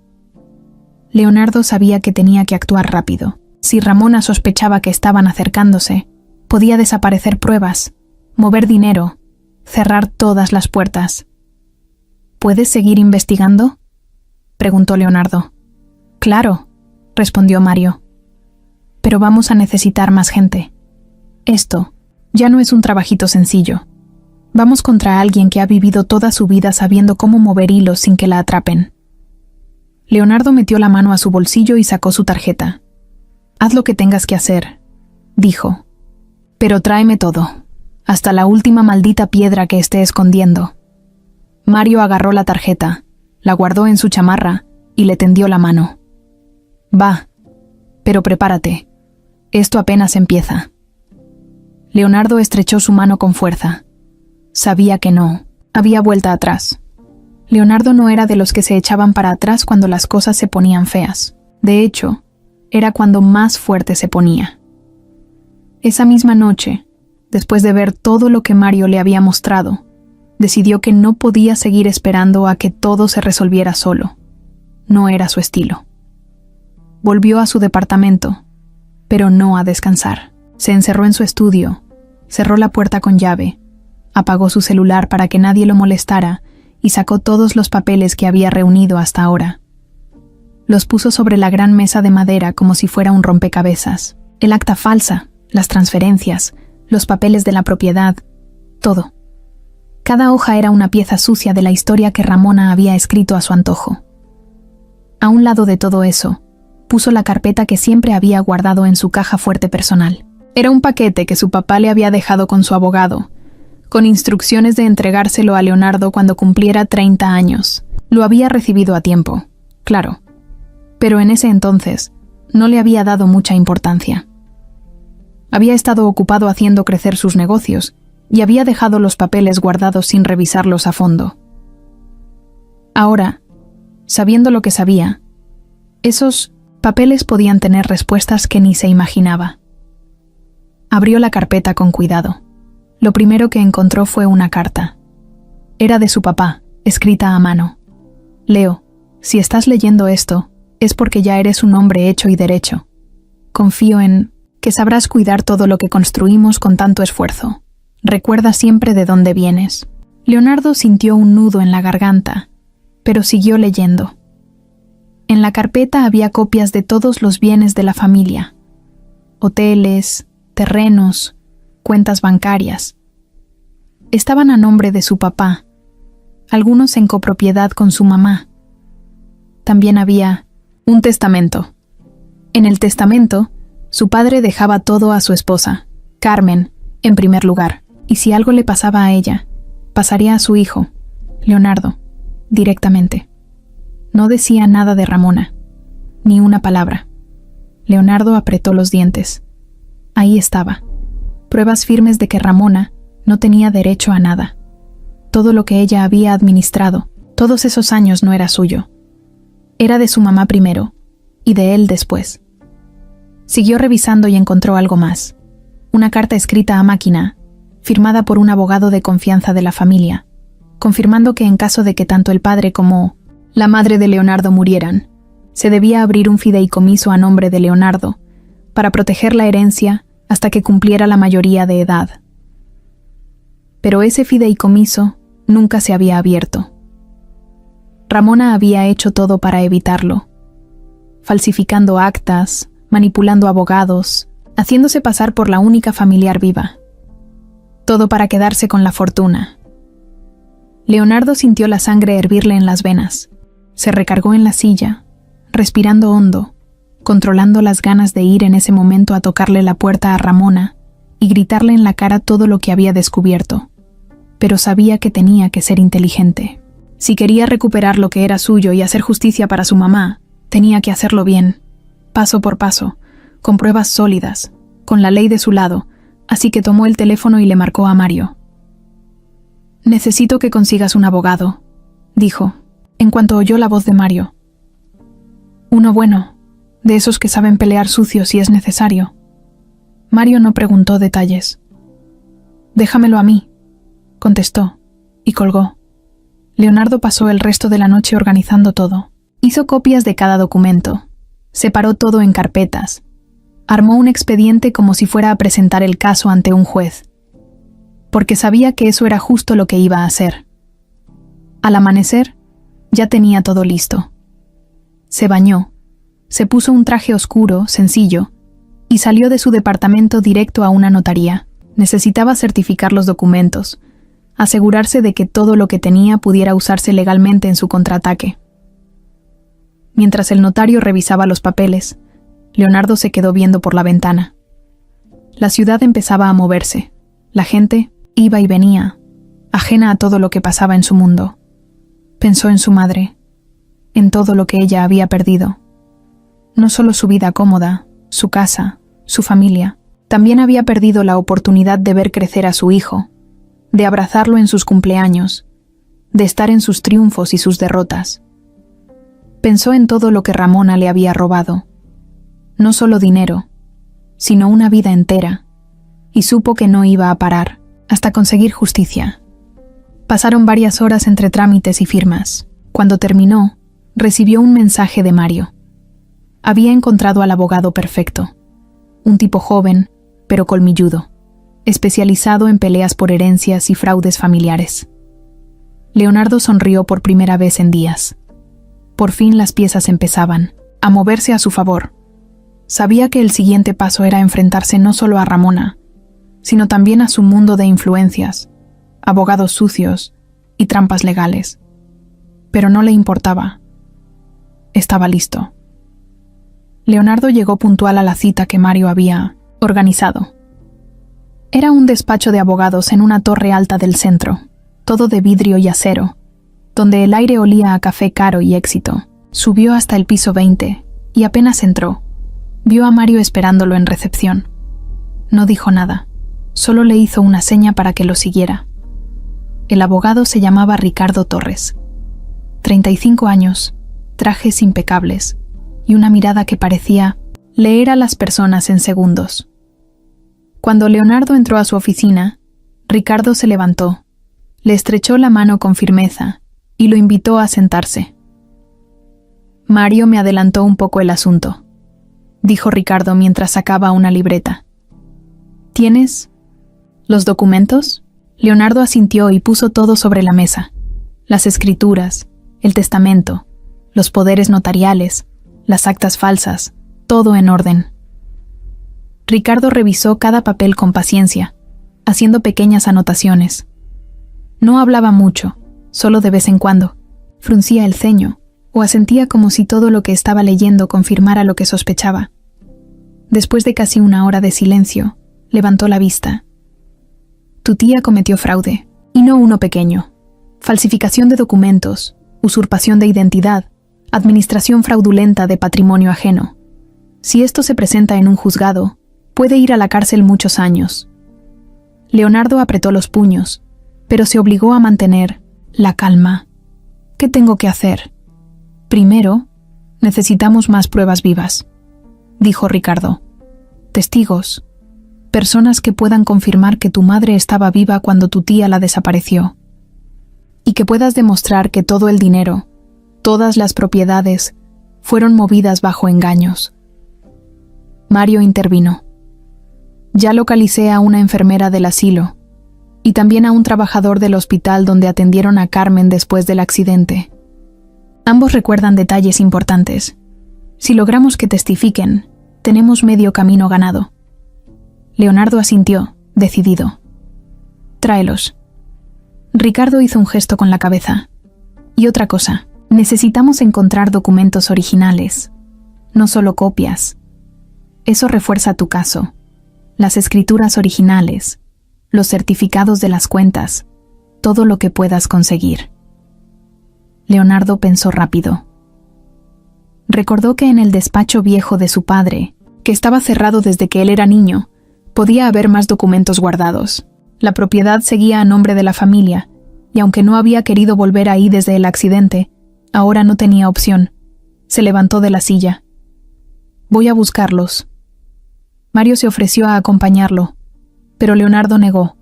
Leonardo sabía que tenía que actuar rápido. Si Ramona sospechaba que estaban acercándose, podía desaparecer pruebas, mover dinero, cerrar todas las puertas. ¿Puedes seguir investigando?, preguntó Leonardo. Claro, respondió Mario. Pero vamos a necesitar más gente. Esto ya no es un trabajito sencillo. Vamos contra alguien que ha vivido toda su vida sabiendo cómo mover hilos sin que la atrapen. Leonardo metió la mano a su bolsillo y sacó su tarjeta. Haz lo que tengas que hacer, dijo. Pero tráeme todo, hasta la última maldita piedra que esté escondiendo. Mario agarró la tarjeta, la guardó en su chamarra y le tendió la mano. Va, pero prepárate. Esto apenas empieza. Leonardo estrechó su mano con fuerza. Sabía que no, había vuelta atrás. Leonardo no era de los que se echaban para atrás cuando las cosas se ponían feas. De hecho, era cuando más fuerte se ponía. Esa misma noche, después de ver todo lo que Mario le había mostrado, decidió que no podía seguir esperando a que todo se resolviera solo. No era su estilo. Volvió a su departamento, pero no a descansar. Se encerró en su estudio, cerró la puerta con llave, apagó su celular para que nadie lo molestara y sacó todos los papeles que había reunido hasta ahora. Los puso sobre la gran mesa de madera como si fuera un rompecabezas. El acta falsa, las transferencias, los papeles de la propiedad, todo. Cada hoja era una pieza sucia de la historia que Ramona había escrito a su antojo. A un lado de todo eso, puso la carpeta que siempre había guardado en su caja fuerte personal. Era un paquete que su papá le había dejado con su abogado, con instrucciones de entregárselo a Leonardo cuando cumpliera 30 años. Lo había recibido a tiempo, claro, pero en ese entonces no le había dado mucha importancia. Había estado ocupado haciendo crecer sus negocios y había dejado los papeles guardados sin revisarlos a fondo. Ahora, sabiendo lo que sabía, esos papeles podían tener respuestas que ni se imaginaba. Abrió la carpeta con cuidado. Lo primero que encontró fue una carta. Era de su papá, escrita a mano. Leo, si estás leyendo esto, es porque ya eres un hombre hecho y derecho. Confío en que sabrás cuidar todo lo que construimos con tanto esfuerzo. Recuerda siempre de dónde vienes. Leonardo sintió un nudo en la garganta, pero siguió leyendo. En la carpeta había copias de todos los bienes de la familia. Hoteles, terrenos, cuentas bancarias. Estaban a nombre de su papá, algunos en copropiedad con su mamá. También había un testamento. En el testamento, su padre dejaba todo a su esposa, Carmen, en primer lugar, y si algo le pasaba a ella, pasaría a su hijo, Leonardo, directamente. No decía nada de Ramona, ni una palabra. Leonardo apretó los dientes. Ahí estaba, pruebas firmes de que Ramona no tenía derecho a nada. Todo lo que ella había administrado, todos esos años no era suyo. Era de su mamá primero, y de él después. Siguió revisando y encontró algo más. Una carta escrita a máquina, firmada por un abogado de confianza de la familia, confirmando que en caso de que tanto el padre como la madre de Leonardo murieran, se debía abrir un fideicomiso a nombre de Leonardo para proteger la herencia hasta que cumpliera la mayoría de edad. Pero ese fideicomiso nunca se había abierto. Ramona había hecho todo para evitarlo, falsificando actas, manipulando abogados, haciéndose pasar por la única familiar viva. Todo para quedarse con la fortuna. Leonardo sintió la sangre hervirle en las venas. Se recargó en la silla, respirando hondo, controlando las ganas de ir en ese momento a tocarle la puerta a Ramona y gritarle en la cara todo lo que había descubierto. pero sabía que tenía que ser inteligente. Si quería recuperar lo que era suyo y hacer justicia para su mamá, tenía que hacerlo bien, paso por paso, con pruebas sólidas, con la ley de su lado, así que tomó el teléfono y le marcó a Mario. «Necesito que consigas un abogado», dijo, en cuanto oyó la voz de Mario. «Uno bueno, de esos que saben pelear sucio si es necesario». Mario no preguntó detalles. «Déjamelo a mí», contestó, y colgó. Leonardo pasó el resto de la noche organizando todo. Hizo copias de cada documento, separó todo en carpetas, armó un expediente como si fuera a presentar el caso ante un juez, porque sabía que eso era justo lo que iba a hacer. Al amanecer, ya tenía todo listo. Se bañó, se puso un traje oscuro, sencillo, y salió de su departamento directo a una notaría. Necesitaba certificar los documentos, asegurarse de que todo lo que tenía pudiera usarse legalmente en su contraataque. Mientras el notario revisaba los papeles, Leonardo se quedó viendo por la ventana. La ciudad empezaba a moverse. La gente iba y venía, ajena a todo lo que pasaba en su mundo. Pensó en su madre, en todo lo que ella había perdido. No solo su vida cómoda, su casa, su familia, también había perdido la oportunidad de ver crecer a su hijo, de abrazarlo en sus cumpleaños, de estar en sus triunfos y sus derrotas. Pensó en todo lo que Ramona le había robado, no solo dinero, sino una vida entera, y supo que no iba a parar hasta conseguir justicia. Pasaron varias horas entre trámites y firmas. Cuando terminó, recibió un mensaje de Mario. Había encontrado al abogado perfecto, un tipo joven, pero colmilludo, especializado en peleas por herencias y fraudes familiares. Leonardo sonrió por primera vez en días. Por fin las piezas empezaban a moverse a su favor. Sabía que el siguiente paso era enfrentarse no solo a Ramona, sino también a su mundo de influencias, abogados sucios y trampas legales. Pero no le importaba. Estaba listo. Leonardo llegó puntual a la cita que Mario había organizado. Era un despacho de abogados en una torre alta del centro, todo de vidrio y acero, donde el aire olía a café caro y éxito. Subió hasta el piso 20 y apenas entró, vio a Mario esperándolo en recepción. No dijo nada, solo le hizo una seña para que lo siguiera. El abogado se llamaba Ricardo Torres. 35 años, trajes impecables y una mirada que parecía leer a las personas en segundos. Cuando Leonardo entró a su oficina, Ricardo se levantó, le estrechó la mano con firmeza y lo invitó a sentarse. «Mario me adelantó un poco el asunto», dijo Ricardo mientras sacaba una libreta. «¿Tienes los documentos?» Leonardo asintió y puso todo sobre la mesa. Las escrituras, el testamento, los poderes notariales, las actas falsas, todo en orden. Ricardo revisó cada papel con paciencia, haciendo pequeñas anotaciones. No hablaba mucho, solo de vez en cuando. Fruncía el ceño, o asentía como si todo lo que estaba leyendo confirmara lo que sospechaba. Después de casi una hora de silencio, levantó la vista. «Tu tía cometió fraude, y no uno pequeño. Falsificación de documentos, usurpación de identidad, administración fraudulenta de patrimonio ajeno. Si esto se presenta en un juzgado, puede ir a la cárcel muchos años». Leonardo apretó los puños, pero se obligó a mantener la calma. «¿Qué tengo que hacer?» «Primero, necesitamos más pruebas vivas», dijo Ricardo. «Testigos, personas que puedan confirmar que tu madre estaba viva cuando tu tía la desapareció. Y que puedas demostrar que todo el dinero, todas las propiedades, fueron movidas bajo engaños». Mario intervino. «Ya localicé a una enfermera del asilo y también a un trabajador del hospital donde atendieron a Carmen después del accidente. Ambos recuerdan detalles importantes. Si logramos que testifiquen, tenemos medio camino ganado». Leonardo asintió, decidido. «Tráelos». Ricardo hizo un gesto con la cabeza. «Y otra cosa, necesitamos encontrar documentos originales, no solo copias. Eso refuerza tu caso. Las escrituras originales, los certificados de las cuentas, todo lo que puedas conseguir. Leonardo pensó rápido. Recordó que en el despacho viejo de su padre, que estaba cerrado desde que él era niño, podía haber más documentos guardados. La propiedad seguía a nombre de la familia, y aunque no había querido volver ahí desde el accidente, ahora no tenía opción. Se levantó de la silla. «Voy a buscarlos». Mario se ofreció a acompañarlo, pero Leonardo negó.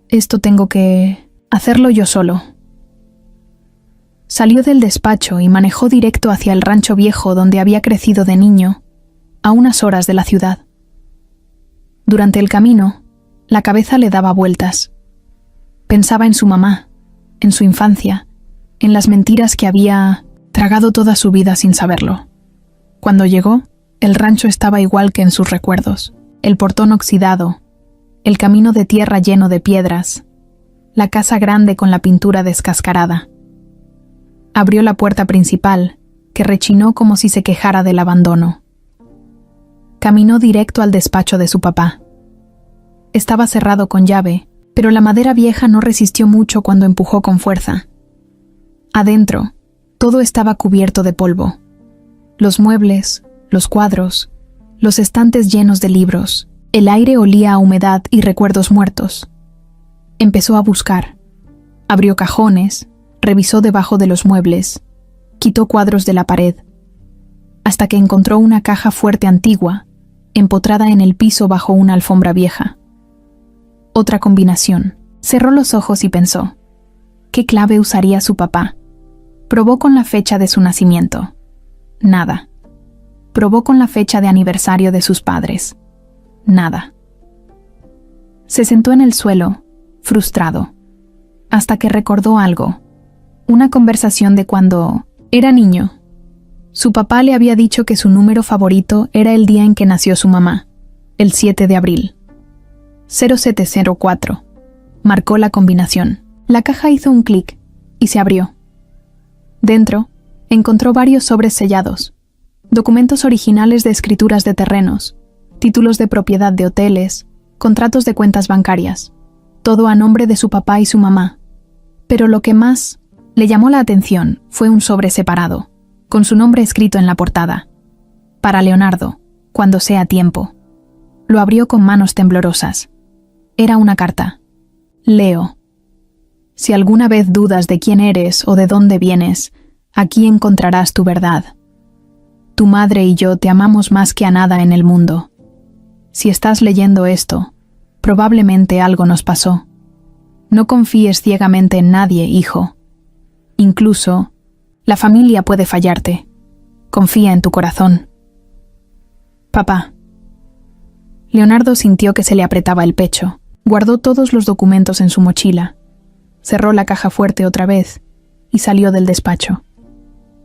«Esto tengo que hacerlo yo solo». Salió del despacho y manejó directo hacia el rancho viejo donde había crecido de niño, a unas horas de la ciudad. Durante el camino, la cabeza le daba vueltas. Pensaba en su mamá, en su infancia, en las mentiras que había tragado toda su vida sin saberlo. Cuando llegó, el rancho estaba igual que en sus recuerdos. El portón oxidado, el camino de tierra lleno de piedras, la casa grande con la pintura descascarada. Abrió la puerta principal, que rechinó como si se quejara del abandono. Caminó directo al despacho de su papá. Estaba cerrado con llave, pero la madera vieja no resistió mucho cuando empujó con fuerza. Adentro, todo estaba cubierto de polvo. Los muebles, los cuadros, los estantes llenos de libros. El aire olía a humedad y recuerdos muertos. Empezó a buscar. Abrió cajones, revisó debajo de los muebles, quitó cuadros de la pared, hasta que encontró una caja fuerte antigua, empotrada en el piso bajo una alfombra vieja. Otra combinación. Cerró los ojos y pensó, ¿qué clave usaría su papá? Probó con la fecha de su nacimiento. Nada. Probó con la fecha de aniversario de sus padres. Nada. Se sentó en el suelo, frustrado, hasta que recordó algo. Una conversación de cuando era niño. Su papá le había dicho que su número favorito era el día en que nació su mamá, el 7 de abril. 0704. Marcó la combinación. La caja hizo un clic y se abrió. Dentro, encontró varios sobres sellados, documentos originales de escrituras de terrenos, títulos de propiedad de hoteles, contratos de cuentas bancarias, todo a nombre de su papá y su mamá. Pero lo que más le llamó la atención fue un sobre separado, con su nombre escrito en la portada. Para Leonardo, cuando sea tiempo. Lo abrió con manos temblorosas. Era una carta. Leo. Si alguna vez dudas de quién eres o de dónde vienes, aquí encontrarás tu verdad. Tu madre y yo te amamos más que a nada en el mundo. Si estás leyendo esto, probablemente algo nos pasó. No confíes ciegamente en nadie, hijo. Incluso, la familia puede fallarte. Confía en tu corazón. Papá. Leonardo sintió que se le apretaba el pecho. Guardó todos los documentos en su mochila. Cerró la caja fuerte otra vez y salió del despacho.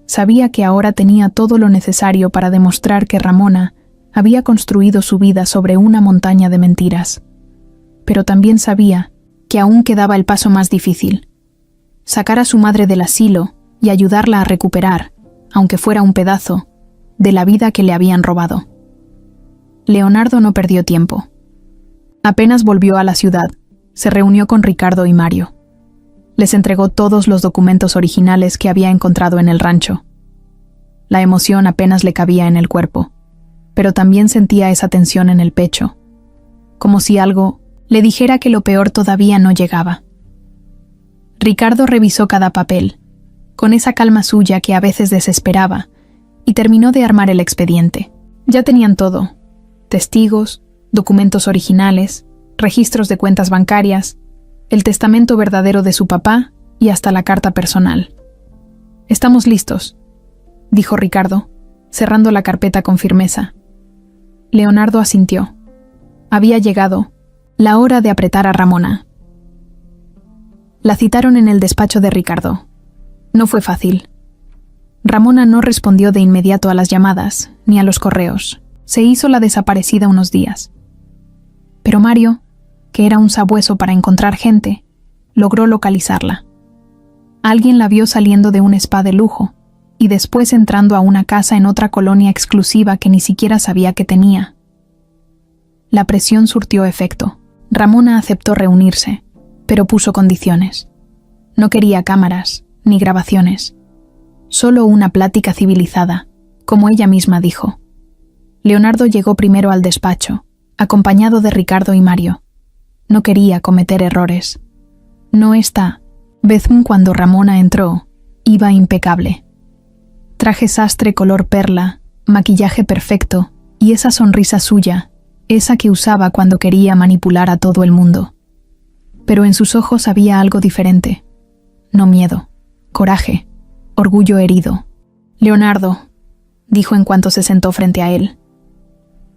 Sabía que ahora tenía todo lo necesario para demostrar que Ramona había construido su vida sobre una montaña de mentiras. Pero también sabía que aún quedaba el paso más difícil. Sacar a su madre del asilo y ayudarla a recuperar, aunque fuera un pedazo, de la vida que le habían robado. Leonardo no perdió tiempo. Apenas volvió a la ciudad, se reunió con Ricardo y Mario. Les entregó todos los documentos originales que había encontrado en el rancho. La emoción apenas le cabía en el cuerpo, pero también sentía esa tensión en el pecho, como si algo le dijera que lo peor todavía no llegaba. Ricardo revisó cada papel, con esa calma suya que a veces desesperaba, y terminó de armar el expediente. Ya tenían todo: testigos, documentos originales, registros de cuentas bancarias, el testamento verdadero de su papá y hasta la carta personal. «Estamos listos», dijo Ricardo, cerrando la carpeta con firmeza. Leonardo asintió. Había llegado la hora de apretar a Ramona. La citaron en el despacho de Ricardo. No fue fácil. Ramona no respondió de inmediato a las llamadas, ni a los correos. Se hizo la desaparecida unos días. Pero Mario, que era un sabueso para encontrar gente, logró localizarla. Alguien la vio saliendo de un spa de lujo, y después entrando a una casa en otra colonia exclusiva que ni siquiera sabía que tenía. La presión surtió efecto. Ramona aceptó reunirse, pero puso condiciones. No quería cámaras, ni grabaciones. Solo una plática civilizada, como ella misma dijo. Leonardo llegó primero al despacho, acompañado de Ricardo y Mario. No quería cometer errores. No esta vez cuando Ramona entró, iba impecable. Traje sastre color perla, maquillaje perfecto y esa sonrisa suya, esa que usaba cuando quería manipular a todo el mundo. Pero en sus ojos había algo diferente. No miedo, coraje, orgullo herido. «Leonardo», dijo en cuanto se sentó frente a él,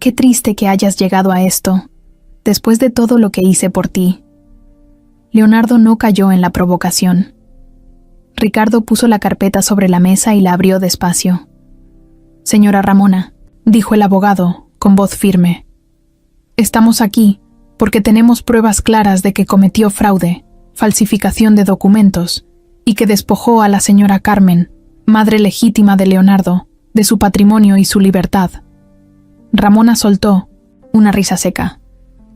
«qué triste que hayas llegado a esto, después de todo lo que hice por ti». Leonardo no cayó en la provocación. Ricardo puso la carpeta sobre la mesa y la abrió despacio. «Señora Ramona», dijo el abogado, con voz firme, «estamos aquí porque tenemos pruebas claras de que cometió fraude, falsificación de documentos, y que despojó a la señora Carmen, madre legítima de Leonardo, de su patrimonio y su libertad». Ramona soltó una risa seca.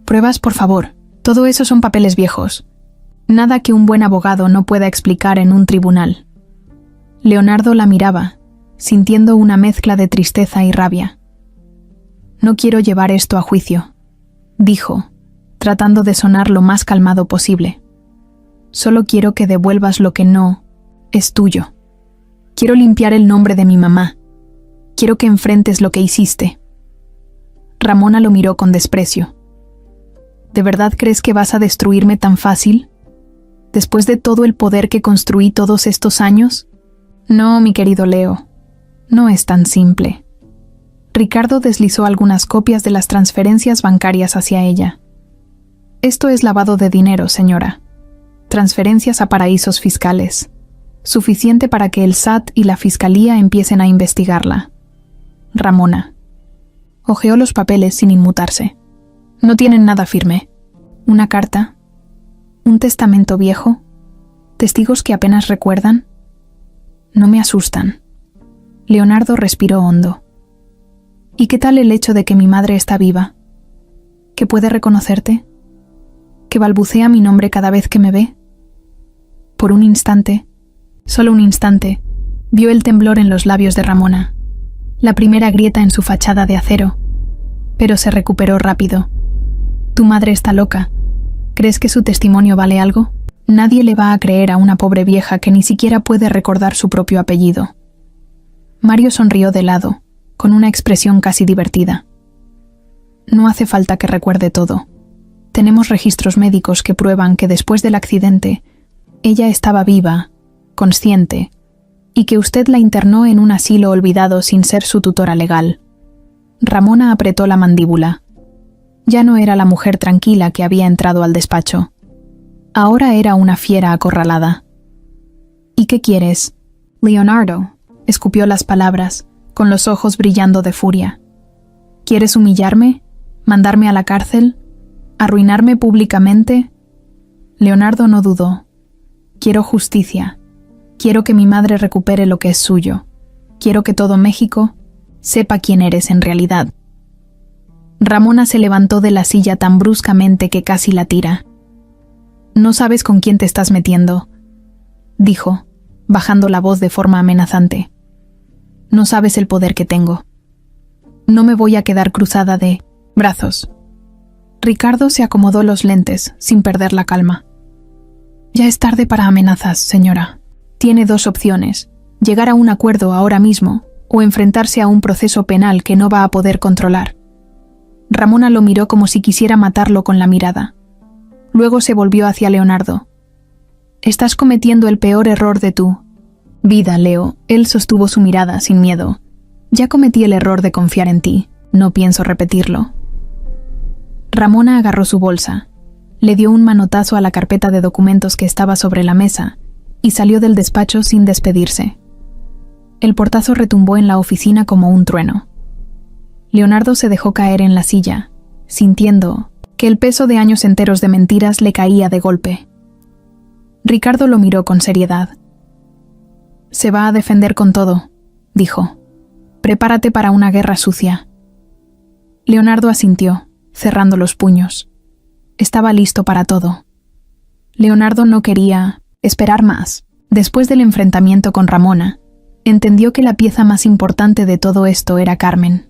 «Pruebas, por favor. Todo eso son papeles viejos. Nada que un buen abogado no pueda explicar en un tribunal». Leonardo la miraba, sintiendo una mezcla de tristeza y rabia. «No quiero llevar esto a juicio», dijo, tratando de sonar lo más calmado posible. «Solo quiero que devuelvas lo que no es tuyo. Quiero limpiar el nombre de mi mamá. Quiero que enfrentes lo que hiciste». Ramona lo miró con desprecio. «¿De verdad crees que vas a destruirme tan fácil? ¿Después de todo el poder que construí todos estos años? No, mi querido Leo, no es tan simple». Ricardo deslizó algunas copias de las transferencias bancarias hacia ella. «Esto es lavado de dinero, señora. Transferencias a paraísos fiscales. Suficiente para que el SAT y la Fiscalía empiecen a investigarla». Ramona hojeó los papeles sin inmutarse. «No tienen nada firme. Una carta, un testamento viejo, testigos que apenas recuerdan. No me asustan». Leonardo respiró hondo. «¿Y qué tal el hecho de que mi madre está viva? ¿Que puede reconocerte? ¿Que balbucea mi nombre cada vez que me ve?» Por un instante, solo un instante, vio el temblor en los labios de Ramona, la primera grieta en su fachada de acero, pero se recuperó rápido. «Tu madre está loca. ¿Crees que su testimonio vale algo? Nadie le va a creer a una pobre vieja que ni siquiera puede recordar su propio apellido». Mario sonrió de lado, con una expresión casi divertida. «No hace falta que recuerde todo. Tenemos registros médicos que prueban que después del accidente, ella estaba viva, consciente, y que usted la internó en un asilo olvidado sin ser su tutora legal». Ramona apretó la mandíbula. Ya no era la mujer tranquila que había entrado al despacho. Ahora era una fiera acorralada. «¿Y qué quieres?» Leonardo escupió las palabras, con los ojos brillando de furia. «¿Quieres humillarme? ¿Mandarme a la cárcel? ¿Arruinarme públicamente?» Leonardo no dudó. «Quiero justicia. Quiero que mi madre recupere lo que es suyo. Quiero que todo México sepa quién eres en realidad». Ramona se levantó de la silla tan bruscamente que casi la tira. «No sabes con quién te estás metiendo», dijo, bajando la voz de forma amenazante. «No sabes el poder que tengo. No me voy a quedar cruzada de brazos». Ricardo se acomodó los lentes, sin perder la calma. «Ya es tarde para amenazas, señora. Tiene dos opciones: llegar a un acuerdo ahora mismo o enfrentarse a un proceso penal que no va a poder controlar». Ramona lo miró como si quisiera matarlo con la mirada. Luego se volvió hacia Leonardo. «Estás cometiendo el peor error de tu vida, Leo». Él sostuvo su mirada sin miedo. «Ya cometí el error de confiar en ti. No pienso repetirlo». Ramona agarró su bolsa, le dio un manotazo a la carpeta de documentos que estaba sobre la mesa y salió del despacho sin despedirse. El portazo retumbó en la oficina como un trueno. Leonardo se dejó caer en la silla, sintiendo que el peso de años enteros de mentiras le caía de golpe. Ricardo lo miró con seriedad. «Se va a defender con todo», dijo. «Prepárate para una guerra sucia». Leonardo asintió, cerrando los puños. Estaba listo para todo. Leonardo no quería esperar más. Después del enfrentamiento con Ramona, entendió que la pieza más importante de todo esto era Carmen.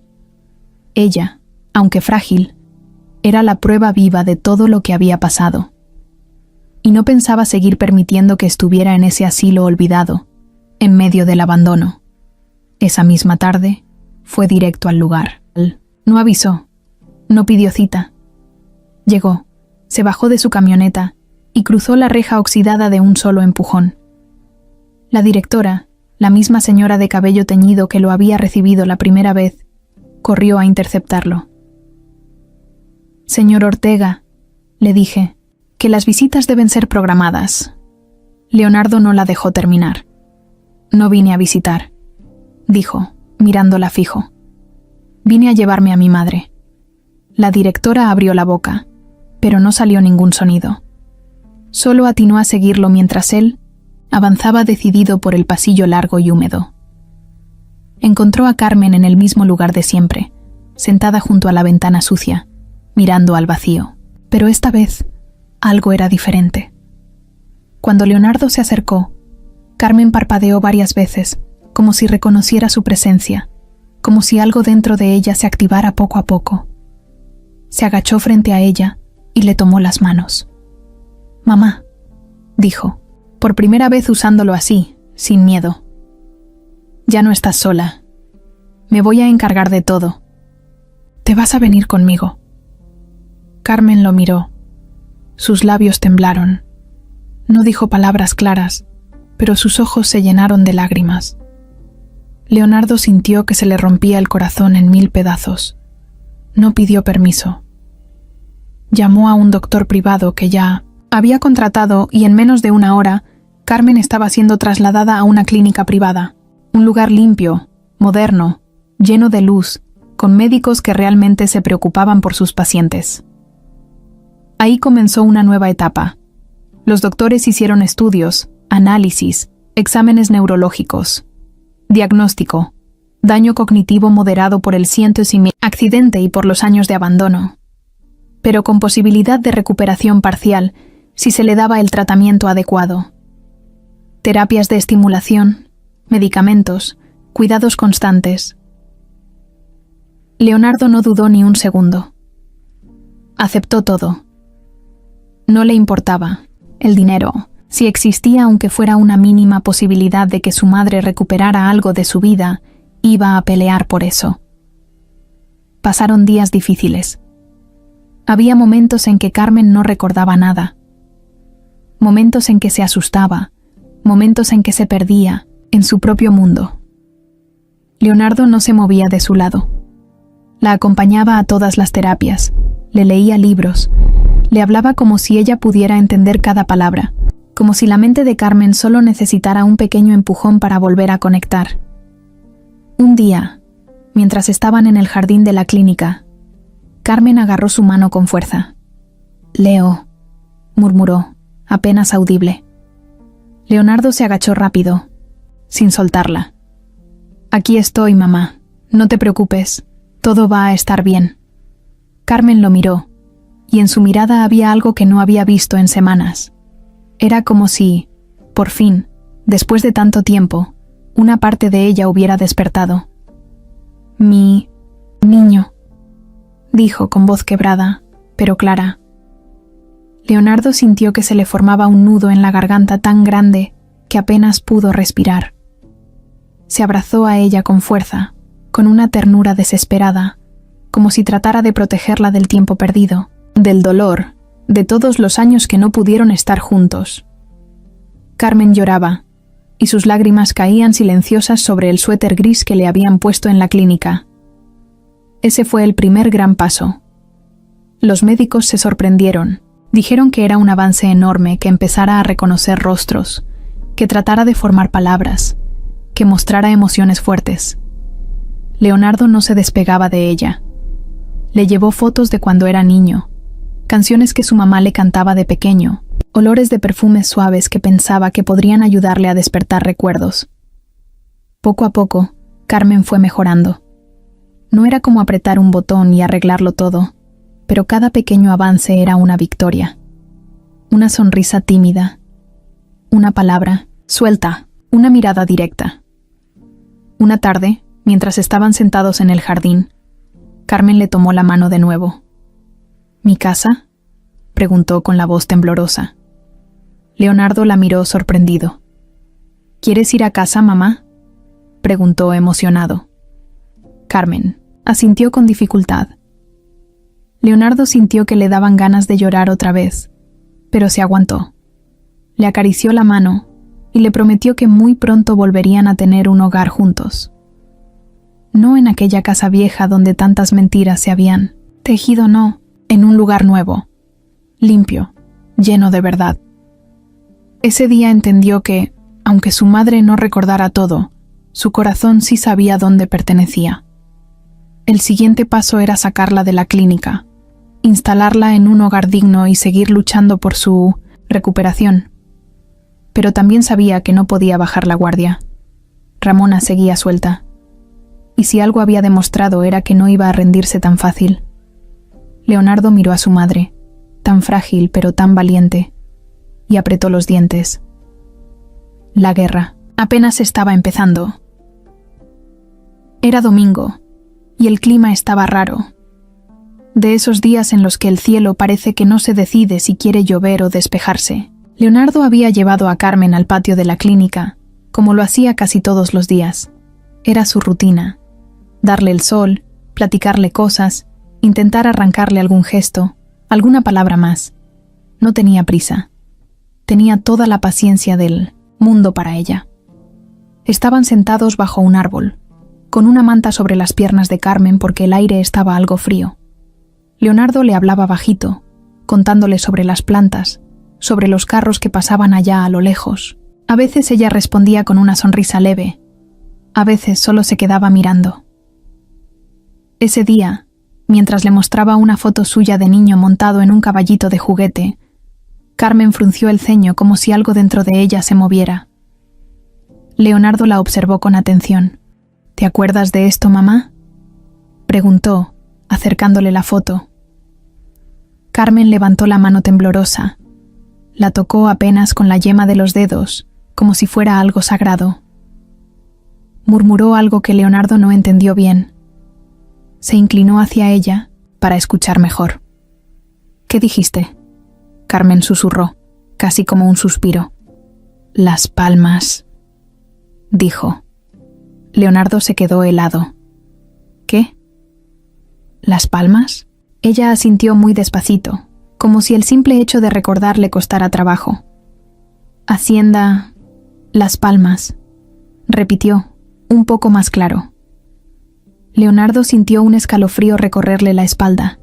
Ella, aunque frágil, era la prueba viva de todo lo que había pasado. Y no pensaba seguir permitiendo que estuviera en ese asilo olvidado, en medio del abandono. Esa misma tarde, fue directo al lugar. No avisó, no pidió cita. Llegó, se bajó de su camioneta y cruzó la reja oxidada de un solo empujón. La directora, la misma señora de cabello teñido que lo había recibido la primera vez, corrió a interceptarlo. «Señor Ortega», le dije, «que las visitas deben ser programadas». Leonardo no la dejó terminar. «No vine a visitar», dijo, mirándola fijo. «Vine a llevarme a mi madre». La directora abrió la boca, pero no salió ningún sonido. Solo atinó a seguirlo mientras él avanzaba decidido por el pasillo largo y húmedo. Encontró a Carmen en el mismo lugar de siempre, sentada junto a la ventana sucia, mirando al vacío. Pero esta vez, algo era diferente. Cuando Leonardo se acercó, Carmen parpadeó varias veces, como si reconociera su presencia, como si algo dentro de ella se activara poco a poco. Se agachó frente a ella y le tomó las manos. «Mamá», dijo, por primera vez usándolo así, sin miedo. «Ya no estás sola. Me voy a encargar de todo. Te vas a venir conmigo». Carmen lo miró. Sus labios temblaron. No dijo palabras claras, pero sus ojos se llenaron de lágrimas. Leonardo sintió que se le rompía el corazón en 1000 pedazos. No pidió permiso. Llamó a un doctor privado que ya había contratado y en menos de 1 hora, Carmen estaba siendo trasladada a una clínica privada, un lugar limpio, moderno, lleno de luz, con médicos que realmente se preocupaban por sus pacientes. Ahí comenzó una nueva etapa. Los doctores hicieron estudios, análisis, exámenes neurológicos, diagnóstico, daño cognitivo moderado por el accidente y por los años de abandono, pero con posibilidad de recuperación parcial si se le daba el tratamiento adecuado. Terapias de estimulación, medicamentos, cuidados constantes. Leonardo no dudó ni un segundo. Aceptó todo. No le importaba el dinero. Si existía aunque fuera una mínima posibilidad de que su madre recuperara algo de su vida, iba a pelear por eso. Pasaron días difíciles. Había momentos en que Carmen no recordaba nada. Momentos en que se asustaba, momentos en que se perdía en su propio mundo. Leonardo no se movía de su lado. La acompañaba a todas las terapias, le leía libros, le hablaba como si ella pudiera entender cada palabra, como si la mente de Carmen solo necesitara un pequeño empujón para volver a conectar. Un día, mientras estaban en el jardín de la clínica, Carmen agarró su mano con fuerza. «Leo», murmuró, apenas audible. Leonardo se agachó rápido, sin soltarla. «Aquí estoy, mamá. No te preocupes. Todo va a estar bien». Carmen lo miró, y en su mirada había algo que no había visto en semanas. Era como si, por fin, después de tanto tiempo, una parte de ella hubiera despertado. «Mi niño», dijo con voz quebrada, pero clara. Leonardo sintió que se le formaba un nudo en la garganta tan grande que apenas pudo respirar. Se abrazó a ella con fuerza, con una ternura desesperada, como si tratara de protegerla del tiempo perdido, del dolor, de todos los años que no pudieron estar juntos. Carmen lloraba, y sus lágrimas caían silenciosas sobre el suéter gris que le habían puesto en la clínica. Ese fue el primer gran paso. Los médicos se sorprendieron. Dijeron que era un avance enorme que empezara a reconocer rostros, que tratara de formar palabras, que mostrara emociones fuertes. Leonardo no se despegaba de ella. Le llevó fotos de cuando era niño, canciones que su mamá le cantaba de pequeño, olores de perfumes suaves que pensaba que podrían ayudarle a despertar recuerdos. Poco a poco, Carmen fue mejorando. No era como apretar un botón y arreglarlo todo, pero cada pequeño avance era una victoria. Una sonrisa tímida, una palabra suelta, una mirada directa. Una tarde, mientras estaban sentados en el jardín, Carmen le tomó la mano de nuevo. ¿Mi casa?, preguntó con la voz temblorosa. Leonardo la miró sorprendido. ¿Quieres ir a casa, mamá?, preguntó emocionado. Carmen asintió con dificultad. Leonardo sintió que le daban ganas de llorar otra vez, pero se aguantó. Le acarició la mano y le prometió que muy pronto volverían a tener un hogar juntos. No en aquella casa vieja donde tantas mentiras se habían tejido, no, en un lugar nuevo, limpio, lleno de verdad. Ese día entendió que, aunque su madre no recordara todo, su corazón sí sabía dónde pertenecía. El siguiente paso era sacarla de la clínica, instalarla en un hogar digno y seguir luchando por su recuperación. Pero también sabía que no podía bajar la guardia. Ramona seguía suelta. Y si algo había demostrado era que no iba a rendirse tan fácil. Leonardo miró a su madre, tan frágil pero tan valiente, y apretó los dientes. La guerra apenas estaba empezando. Era domingo, y el clima estaba raro. De esos días en los que el cielo parece que no se decide si quiere llover o despejarse. Leonardo había llevado a Carmen al patio de la clínica, como lo hacía casi todos los días. Era su rutina. Darle el sol, platicarle cosas, intentar arrancarle algún gesto, alguna palabra más. No tenía prisa. Tenía toda la paciencia del mundo para ella. Estaban sentados bajo un árbol, con una manta sobre las piernas de Carmen porque el aire estaba algo frío. Leonardo le hablaba bajito, contándole sobre las plantas, sobre los carros que pasaban allá a lo lejos. A veces ella respondía con una sonrisa leve, a veces solo se quedaba mirando. Ese día, mientras le mostraba una foto suya de niño montado en un caballito de juguete, Carmen frunció el ceño como si algo dentro de ella se moviera. Leonardo la observó con atención. ¿Te acuerdas de esto, mamá?, preguntó, acercándole la foto. Carmen levantó la mano temblorosa. La tocó apenas con la yema de los dedos, como si fuera algo sagrado. Murmuró algo que Leonardo no entendió bien. Se inclinó hacia ella para escuchar mejor. ¿Qué dijiste?, Carmen susurró, casi como un suspiro. Las palmas, dijo. Leonardo se quedó helado. ¿Qué? ¿Las palmas? Ella asintió muy despacito, como si el simple hecho de recordar le costara trabajo. Hacienda, Las Palmas, repitió, un poco más claro. Leonardo sintió un escalofrío recorrerle la espalda.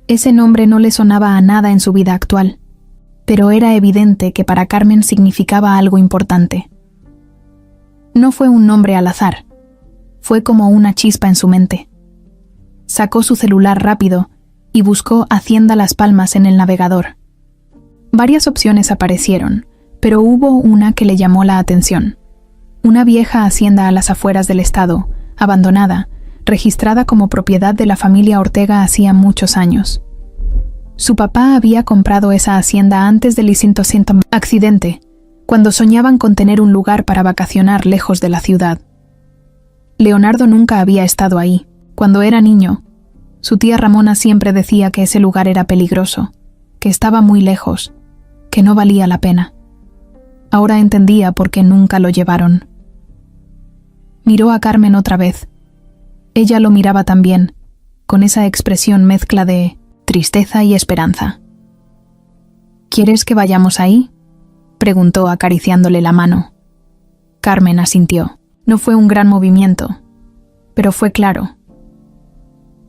Ese nombre no le sonaba a nada en su vida actual, pero era evidente que para Carmen significaba algo importante. No fue un nombre al azar, fue como una chispa en su mente. Sacó su celular rápido y buscó Hacienda Las Palmas en el navegador. Varias opciones aparecieron, pero hubo una que le llamó la atención. Una vieja hacienda a las afueras del estado, abandonada, registrada como propiedad de la familia Ortega hacía muchos años. Su papá había comprado esa hacienda antes del accidente, cuando soñaban con tener un lugar para vacacionar lejos de la ciudad. Leonardo nunca había estado ahí. Cuando era niño, su tía Ramona siempre decía que ese lugar era peligroso, que estaba muy lejos, que no valía la pena. Ahora entendía por qué nunca lo llevaron. Miró a Carmen otra vez. Ella lo miraba también, con esa expresión mezcla de tristeza y esperanza. ¿Quieres que vayamos ahí?, preguntó acariciándole la mano. Carmen asintió. No fue un gran movimiento, pero fue claro.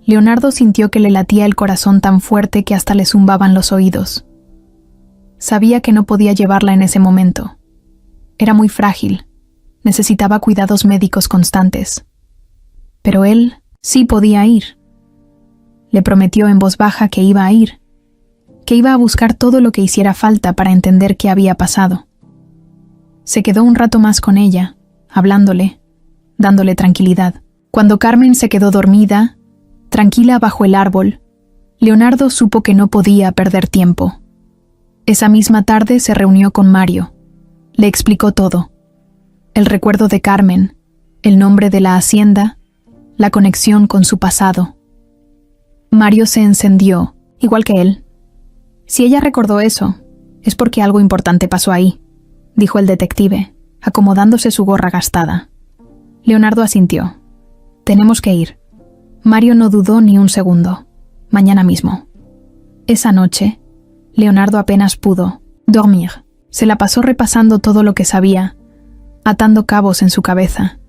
Leonardo sintió que le latía el corazón tan fuerte que hasta le zumbaban los oídos. Sabía que no podía llevarla en ese momento. Era muy frágil, necesitaba cuidados médicos constantes. Pero él sí podía ir. Le prometió en voz baja que iba a ir, que iba a buscar todo lo que hiciera falta para entender qué había pasado. Se quedó un rato más con ella, hablándole, dándole tranquilidad. Cuando Carmen se quedó dormida, tranquila bajo el árbol, Leonardo supo que no podía perder tiempo. Esa misma tarde se reunió con Mario. Le explicó todo. El recuerdo de Carmen, el nombre de la hacienda, la conexión con su pasado. Mario se encendió, igual que él. Si ella recordó eso, es porque algo importante pasó ahí, dijo el detective, acomodándose su gorra gastada. Leonardo asintió. Tenemos que ir. Mario no dudó ni un segundo. Mañana mismo. Esa noche, Leonardo apenas pudo dormir. Se la pasó repasando todo lo que sabía, atando cabos en su cabeza.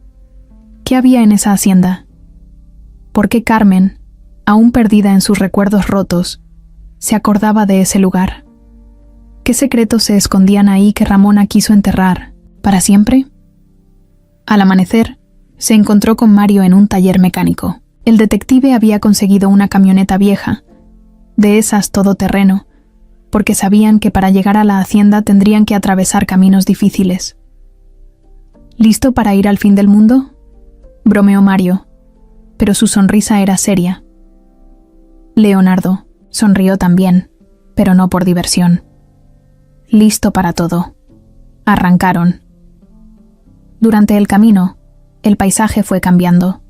¿Qué había en esa hacienda? ¿Por qué Carmen, aún perdida en sus recuerdos rotos, se acordaba de ese lugar? ¿Qué secretos se escondían ahí que Ramona quiso enterrar para siempre? Al amanecer, se encontró con Mario en un taller mecánico. El detective había conseguido una camioneta vieja, de esas todoterreno, porque sabían que para llegar a la hacienda tendrían que atravesar caminos difíciles. ¿Listo para ir al fin del mundo?, bromeó Mario, pero su sonrisa era seria. Leonardo sonrió también, pero no por diversión. Listo para todo. Arrancaron. Durante el camino, el paisaje fue cambiando.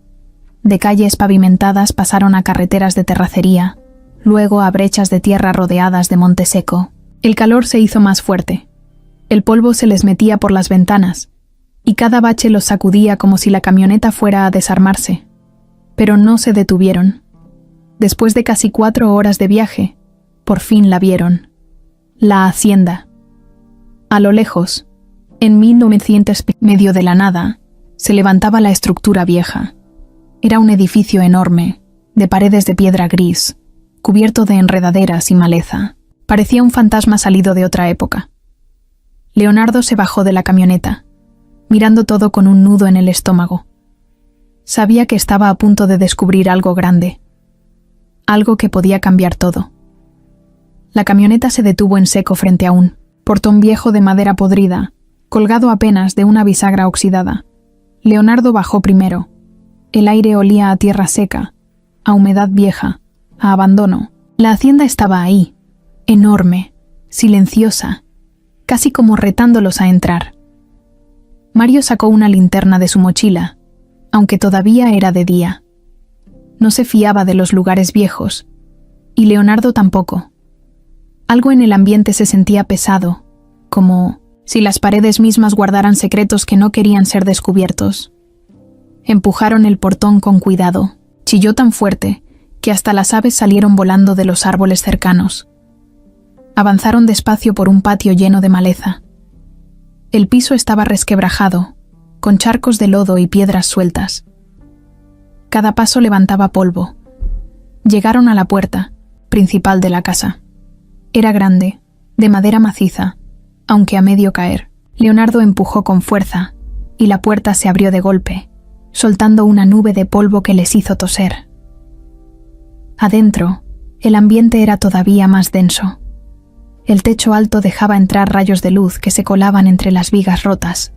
De calles pavimentadas pasaron a carreteras de terracería, luego a brechas de tierra rodeadas de monte seco. El calor se hizo más fuerte. El polvo se les metía por las ventanas, y cada bache los sacudía como si la camioneta fuera a desarmarse. Pero no se detuvieron. Después de casi 4 horas de viaje, por fin la vieron. La hacienda. A lo lejos, en 1900, medio de la nada, se levantaba la estructura vieja. Era un edificio enorme, de paredes de piedra gris, cubierto de enredaderas y maleza. Parecía un fantasma salido de otra época. Leonardo se bajó de la camioneta, mirando todo con un nudo en el estómago. Sabía que estaba a punto de descubrir algo grande, algo que podía cambiar todo. La camioneta se detuvo en seco frente a un portón viejo de madera podrida, colgado apenas de una bisagra oxidada. Leonardo bajó primero. El aire olía a tierra seca, a humedad vieja, a abandono. La hacienda estaba ahí, enorme, silenciosa, casi como retándolos a entrar. Mario sacó una linterna de su mochila, aunque todavía era de día. No se fiaba de los lugares viejos, y Leonardo tampoco. Algo en el ambiente se sentía pesado, como si las paredes mismas guardaran secretos que no querían ser descubiertos. Empujaron el portón con cuidado. Chilló tan fuerte que hasta las aves salieron volando de los árboles cercanos. Avanzaron despacio por un patio lleno de maleza. El piso estaba resquebrajado, con charcos de lodo y piedras sueltas. Cada paso levantaba polvo. Llegaron a la puerta principal de la casa. Era grande, de madera maciza, aunque a medio caer. Leonardo empujó con fuerza, y la puerta se abrió de golpe, soltando una nube de polvo que les hizo toser. Adentro, el ambiente era todavía más denso. El techo alto dejaba entrar rayos de luz que se colaban entre las vigas rotas.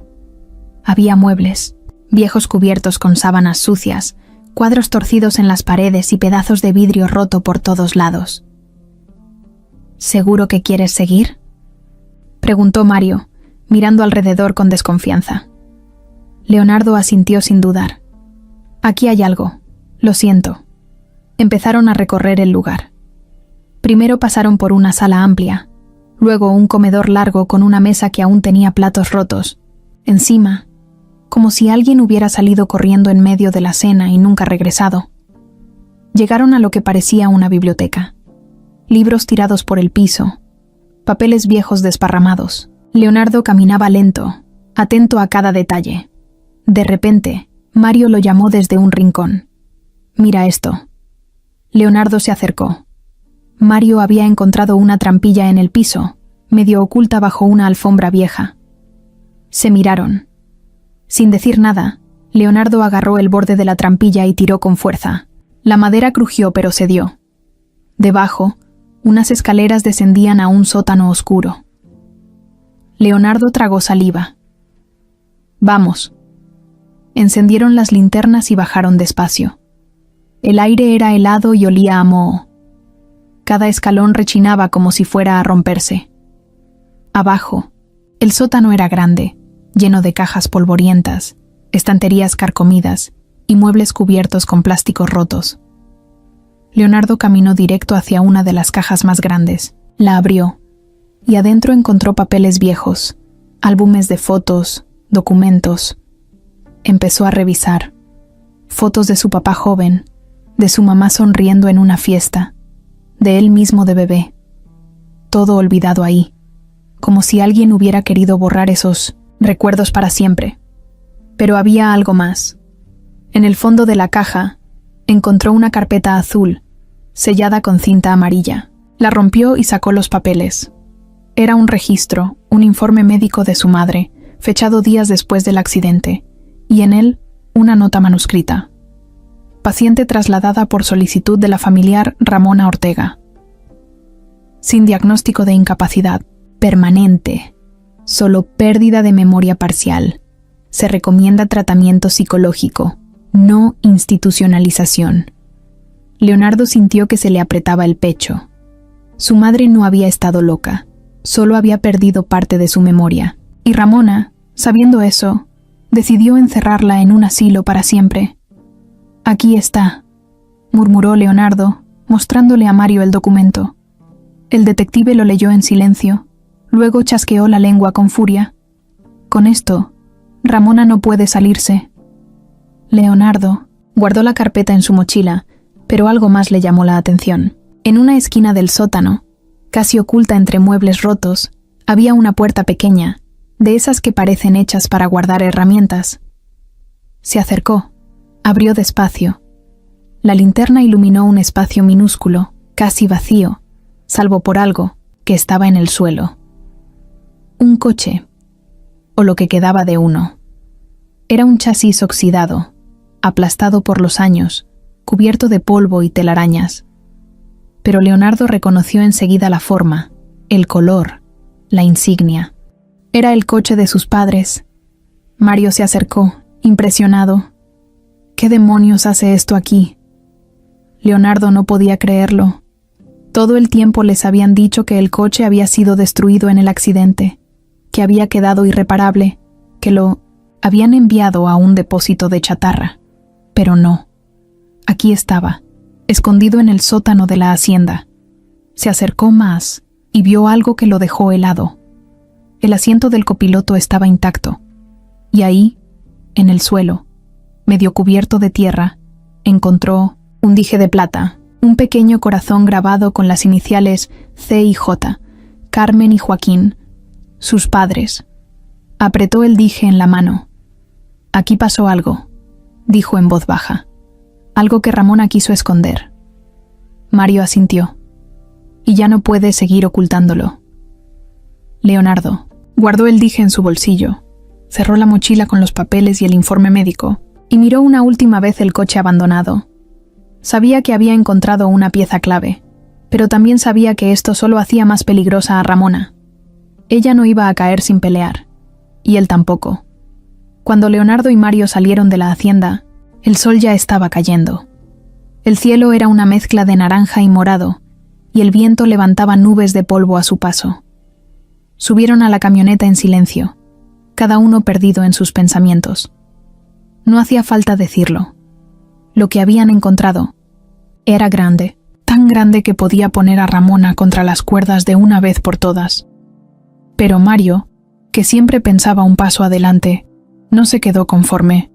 Había muebles, viejos cubiertos con sábanas sucias, cuadros torcidos en las paredes y pedazos de vidrio roto por todos lados. ¿Seguro que quieres seguir?, preguntó Mario, mirando alrededor con desconfianza. Leonardo asintió sin dudar. Aquí hay algo, lo siento. Empezaron a recorrer el lugar. Primero pasaron por una sala amplia, luego un comedor largo con una mesa que aún tenía platos rotos. Encima, como si alguien hubiera salido corriendo en medio de la cena y nunca regresado. Llegaron a lo que parecía una biblioteca. Libros tirados por el piso, papeles viejos desparramados. Leonardo caminaba lento, atento a cada detalle. De repente, Mario lo llamó desde un rincón. «Mira esto». Leonardo se acercó. Mario había encontrado una trampilla en el piso, medio oculta bajo una alfombra vieja. Se miraron. Sin decir nada, Leonardo agarró el borde de la trampilla y tiró con fuerza. La madera crujió pero cedió. Debajo, unas escaleras descendían a un sótano oscuro. Leonardo tragó saliva. «Vamos». Encendieron las linternas y bajaron despacio. El aire era helado y olía a moho. Cada escalón rechinaba como si fuera a romperse. Abajo, el sótano era grande, lleno de cajas polvorientas, estanterías carcomidas y muebles cubiertos con plásticos rotos. Leonardo caminó directo hacia una de las cajas más grandes, la abrió, y adentro encontró papeles viejos, álbumes de fotos, documentos. Empezó a revisar. Fotos de su papá joven, de su mamá sonriendo en una fiesta, de él mismo de bebé. Todo olvidado ahí, como si alguien hubiera querido borrar esos recuerdos para siempre. Pero había algo más. En el fondo de la caja, encontró una carpeta azul, sellada con cinta amarilla. La rompió y sacó los papeles. Era un registro, un informe médico de su madre, fechado días después del accidente, y en él una nota manuscrita. Paciente trasladada por solicitud de la familiar Ramona Ortega. Sin diagnóstico de incapacidad permanente, solo pérdida de memoria parcial. Se recomienda tratamiento psicológico, no institucionalización. Leonardo sintió que se le apretaba el pecho. Su madre no había estado loca, solo había perdido parte de su memoria, y Ramona, sabiendo eso, decidió encerrarla en un asilo para siempre. «Aquí está», murmuró Leonardo, mostrándole a Mario el documento. El detective lo leyó en silencio, luego chasqueó la lengua con furia. «Con esto, Ramona no puede salirse». Leonardo guardó la carpeta en su mochila, pero algo más le llamó la atención. En una esquina del sótano, casi oculta entre muebles rotos, había una puerta pequeña, de esas que parecen hechas para guardar herramientas. Se acercó, abrió despacio. La linterna iluminó un espacio minúsculo, casi vacío, salvo por algo que estaba en el suelo. Un coche, o lo que quedaba de uno. Era un chasis oxidado, aplastado por los años, cubierto de polvo y telarañas. Pero Leonardo reconoció enseguida la forma, el color, la insignia. Era el coche de sus padres. Mario se acercó, impresionado. ¿Qué demonios hace esto aquí? Leonardo no podía creerlo. Todo el tiempo les habían dicho que el coche había sido destruido en el accidente, que había quedado irreparable, que lo habían enviado a un depósito de chatarra. Pero no. Aquí estaba, escondido en el sótano de la hacienda. Se acercó más y vio algo que lo dejó helado. El asiento del copiloto estaba intacto, y ahí, en el suelo, medio cubierto de tierra, encontró un dije de plata, un pequeño corazón grabado con las iniciales C y J, Carmen y Joaquín, sus padres. Apretó el dije en la mano. «Aquí pasó algo», dijo en voz baja. Algo que Ramona quiso esconder. Mario asintió. «Y ya no puede seguir ocultándolo». Leonardo guardó el dije en su bolsillo, cerró la mochila con los papeles y el informe médico, y miró una última vez el coche abandonado. Sabía que había encontrado una pieza clave, pero también sabía que esto solo hacía más peligrosa a Ramona. Ella no iba a caer sin pelear, y él tampoco. Cuando Leonardo y Mario salieron de la hacienda, el sol ya estaba cayendo. El cielo era una mezcla de naranja y morado, y el viento levantaba nubes de polvo a su paso. Subieron a la camioneta en silencio, cada uno perdido en sus pensamientos. No hacía falta decirlo. Lo que habían encontrado era grande, tan grande que podía poner a Ramona contra las cuerdas de una vez por todas. Pero Mario, que siempre pensaba un paso adelante, no se quedó conforme.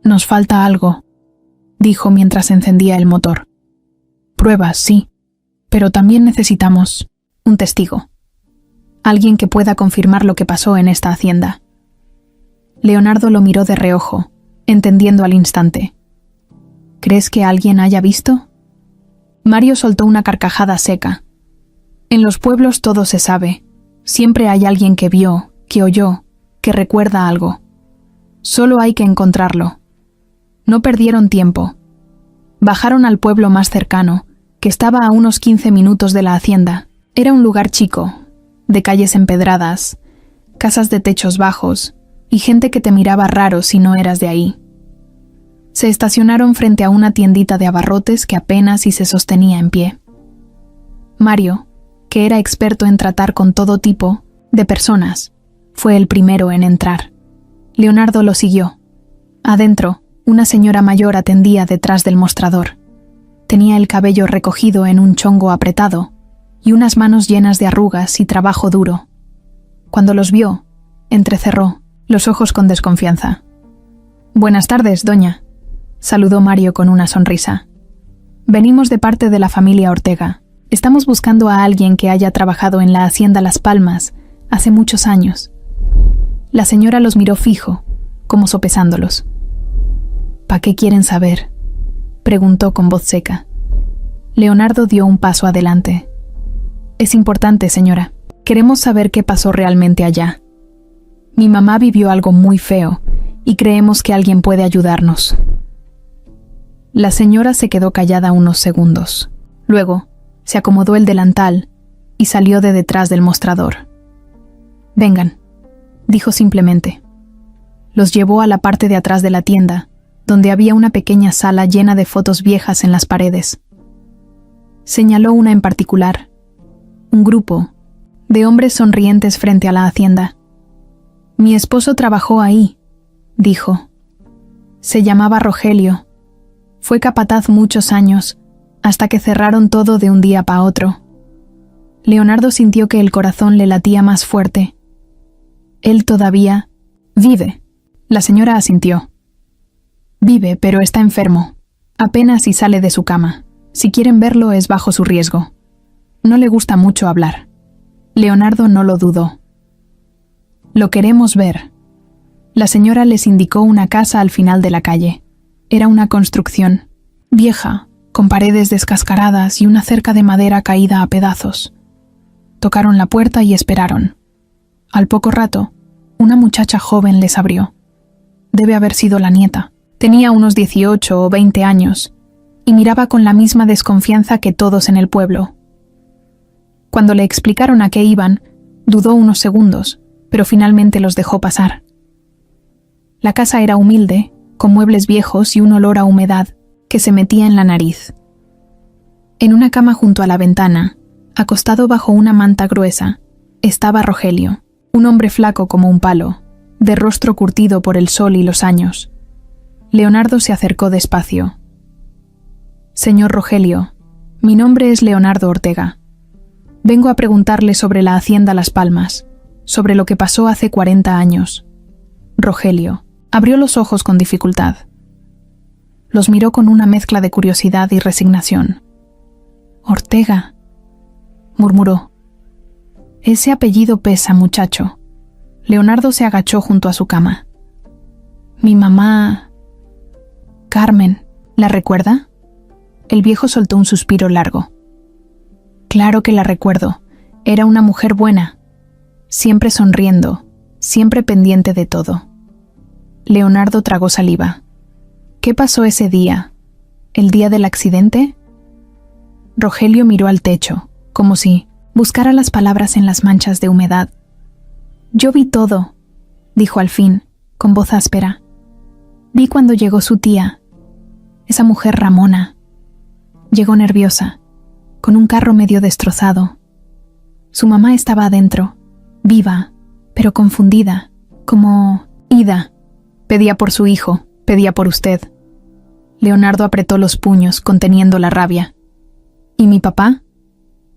«Nos falta algo», dijo mientras encendía el motor. «Pruebas, sí, pero también necesitamos un testigo. Alguien que pueda confirmar lo que pasó en esta hacienda». Leonardo lo miró de reojo, entendiendo al instante. «¿Crees que alguien haya visto?» Mario soltó una carcajada seca. «En los pueblos todo se sabe. Siempre hay alguien que vio, que oyó, que recuerda algo. Solo hay que encontrarlo». No perdieron tiempo. Bajaron al pueblo más cercano, que estaba a unos 15 minutos de la hacienda. Era un lugar chico, de calles empedradas, casas de techos bajos y gente que te miraba raro si no eras de ahí. Se estacionaron frente a una tiendita de abarrotes que apenas si se sostenía en pie. Mario, que era experto en tratar con todo tipo, De personas. Fue el primero en entrar. Leonardo lo siguió. Adentro, una señora mayor atendía detrás del mostrador. Tenía el cabello recogido en un chongo apretado y unas manos llenas de arrugas y trabajo duro. Cuando los vio, entrecerró los ojos con desconfianza. «Buenas tardes, doña», saludó Mario con una sonrisa. «Venimos de parte de la familia Ortega. Estamos buscando a alguien que haya trabajado en la hacienda Las Palmas hace muchos años». La señora los miró fijo, como sopesándolos. «¿Pa qué quieren saber?», preguntó con voz seca. Leonardo dio un paso adelante. «Es importante, señora. Queremos saber qué pasó realmente allá. Mi mamá vivió algo muy feo y creemos que alguien puede ayudarnos». La señora se quedó callada unos segundos. Luego, se acomodó el delantal y salió de detrás del mostrador. «Vengan», dijo simplemente. Los llevó a la parte de atrás de la tienda, donde había una pequeña sala llena de fotos viejas en las paredes. Señaló una en particular, un grupo de hombres sonrientes frente a la hacienda. «Mi esposo trabajó ahí», dijo. «Se llamaba Rogelio. Fue capataz muchos años, hasta que cerraron todo de un día para otro». Leonardo sintió que el corazón le latía más fuerte. «Él todavía vive», la señora asintió. «Vive, pero está enfermo. Apenas si sale de su cama. Si quieren verlo es bajo su riesgo. No le gusta mucho hablar». Leonardo no lo dudó. «Lo queremos ver». La señora les indicó una casa al final de la calle. Era una construcción vieja, con paredes descascaradas y una cerca de madera caída a pedazos. Tocaron la puerta y esperaron. Al poco rato, una muchacha joven les abrió. Debe haber sido la nieta. Tenía unos 18 o 20 años y miraba con la misma desconfianza que todos en el pueblo. Cuando le explicaron a qué iban, dudó unos segundos, pero finalmente los dejó pasar. La casa era humilde, con muebles viejos y un olor a humedad que se metía en la nariz. En una cama junto a la ventana, acostado bajo una manta gruesa, estaba Rogelio, un hombre flaco como un palo, de rostro curtido por el sol y los años. Leonardo se acercó despacio. «Señor Rogelio, mi nombre es Leonardo Ortega. Vengo a preguntarle sobre la hacienda Las Palmas, sobre lo que pasó hace 40 años». Rogelio abrió los ojos con dificultad. Los miró con una mezcla de curiosidad y resignación. «Ortega», murmuró. «Ese apellido pesa, muchacho». Leonardo se agachó junto a su cama. «Mi mamá... Carmen, ¿la recuerda?». El viejo soltó un suspiro largo. «Claro que la recuerdo. Era una mujer buena, siempre sonriendo, siempre pendiente de todo». Leonardo tragó saliva. «¿Qué pasó ese día? ¿El día del accidente?». Rogelio miró al techo, como si buscara las palabras en las manchas de humedad. «Yo vi todo», dijo al fin, con voz áspera. «Vi cuando llegó su tía, esa mujer Ramona. Llegó nerviosa, con un carro medio destrozado. Su mamá estaba adentro, viva, pero confundida, como ida. Pedía por su hijo, pedía por usted». Leonardo apretó los puños, conteniendo la rabia. «¿Y mi papá?».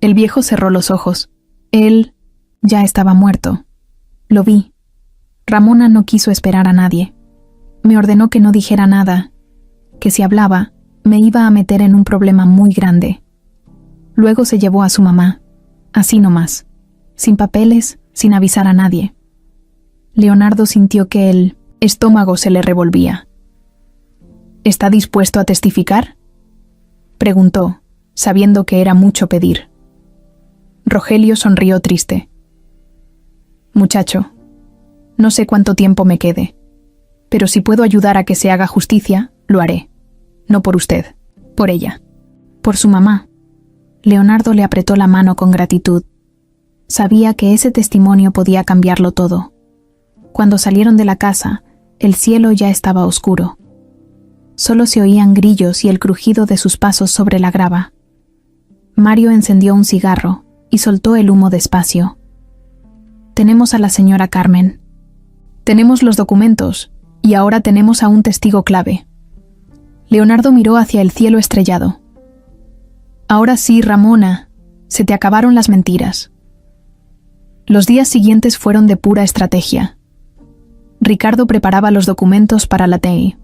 El viejo cerró los ojos. Él ya estaba muerto. Lo vi. Ramona no quiso esperar a nadie. Me ordenó que no dijera nada, que si hablaba, me iba a meter en un problema muy grande. Luego se llevó a su mamá, así nomás, sin papeles, sin avisar a nadie. Leonardo sintió que el estómago se le revolvía. «¿Está dispuesto a testificar?», preguntó, sabiendo que era mucho pedir. Rogelio sonrió triste. «Muchacho, no sé cuánto tiempo me quede, pero si puedo ayudar a que se haga justicia, lo haré. No por usted, por ella, por su mamá». Leonardo le apretó la mano con gratitud. Sabía que ese testimonio podía cambiarlo todo. Cuando salieron de la casa, el cielo ya estaba oscuro. Solo se oían grillos y el crujido de sus pasos sobre la grava. Mario encendió un cigarro y soltó el humo despacio. Tenemos a la señora Carmen. Tenemos los documentos, y ahora tenemos a un testigo clave. Leonardo miró hacia el cielo estrellado. Ahora sí, Ramona, se te acabaron las mentiras. Los días siguientes fueron de pura estrategia. Ricardo preparaba los documentos para la TEI.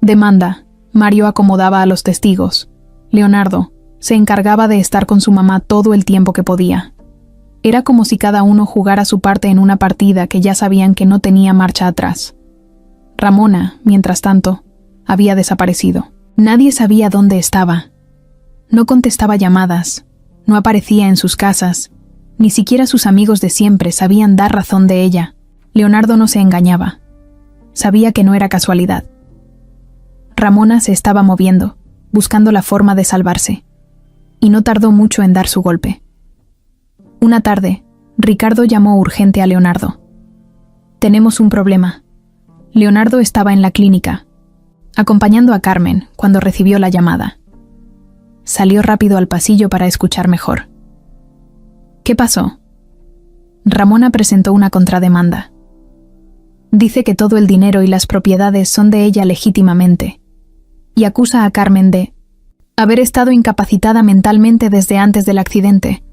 Demanda. Mario acomodaba a los testigos. Leonardo se encargaba de estar con su mamá todo el tiempo que podía. Era como si cada uno jugara su parte en una partida que ya sabían que no tenía marcha atrás. Ramona, mientras tanto, había desaparecido. Nadie sabía dónde estaba. No contestaba llamadas, no aparecía en sus casas, ni siquiera sus amigos de siempre sabían dar razón de ella. Leonardo no se engañaba. Sabía que no era casualidad. Ramona se estaba moviendo, buscando la forma de salvarse, y no tardó mucho en dar su golpe. Una tarde, Ricardo llamó urgente a Leonardo. «Tenemos un problema». Leonardo estaba en la clínica, acompañando a Carmen cuando recibió la llamada. Salió rápido al pasillo para escuchar mejor. ¿Qué pasó? Ramona presentó una contrademanda. Dice que todo el dinero y las propiedades son de ella legítimamente, y acusa a Carmen de haber estado incapacitada mentalmente desde antes del accidente.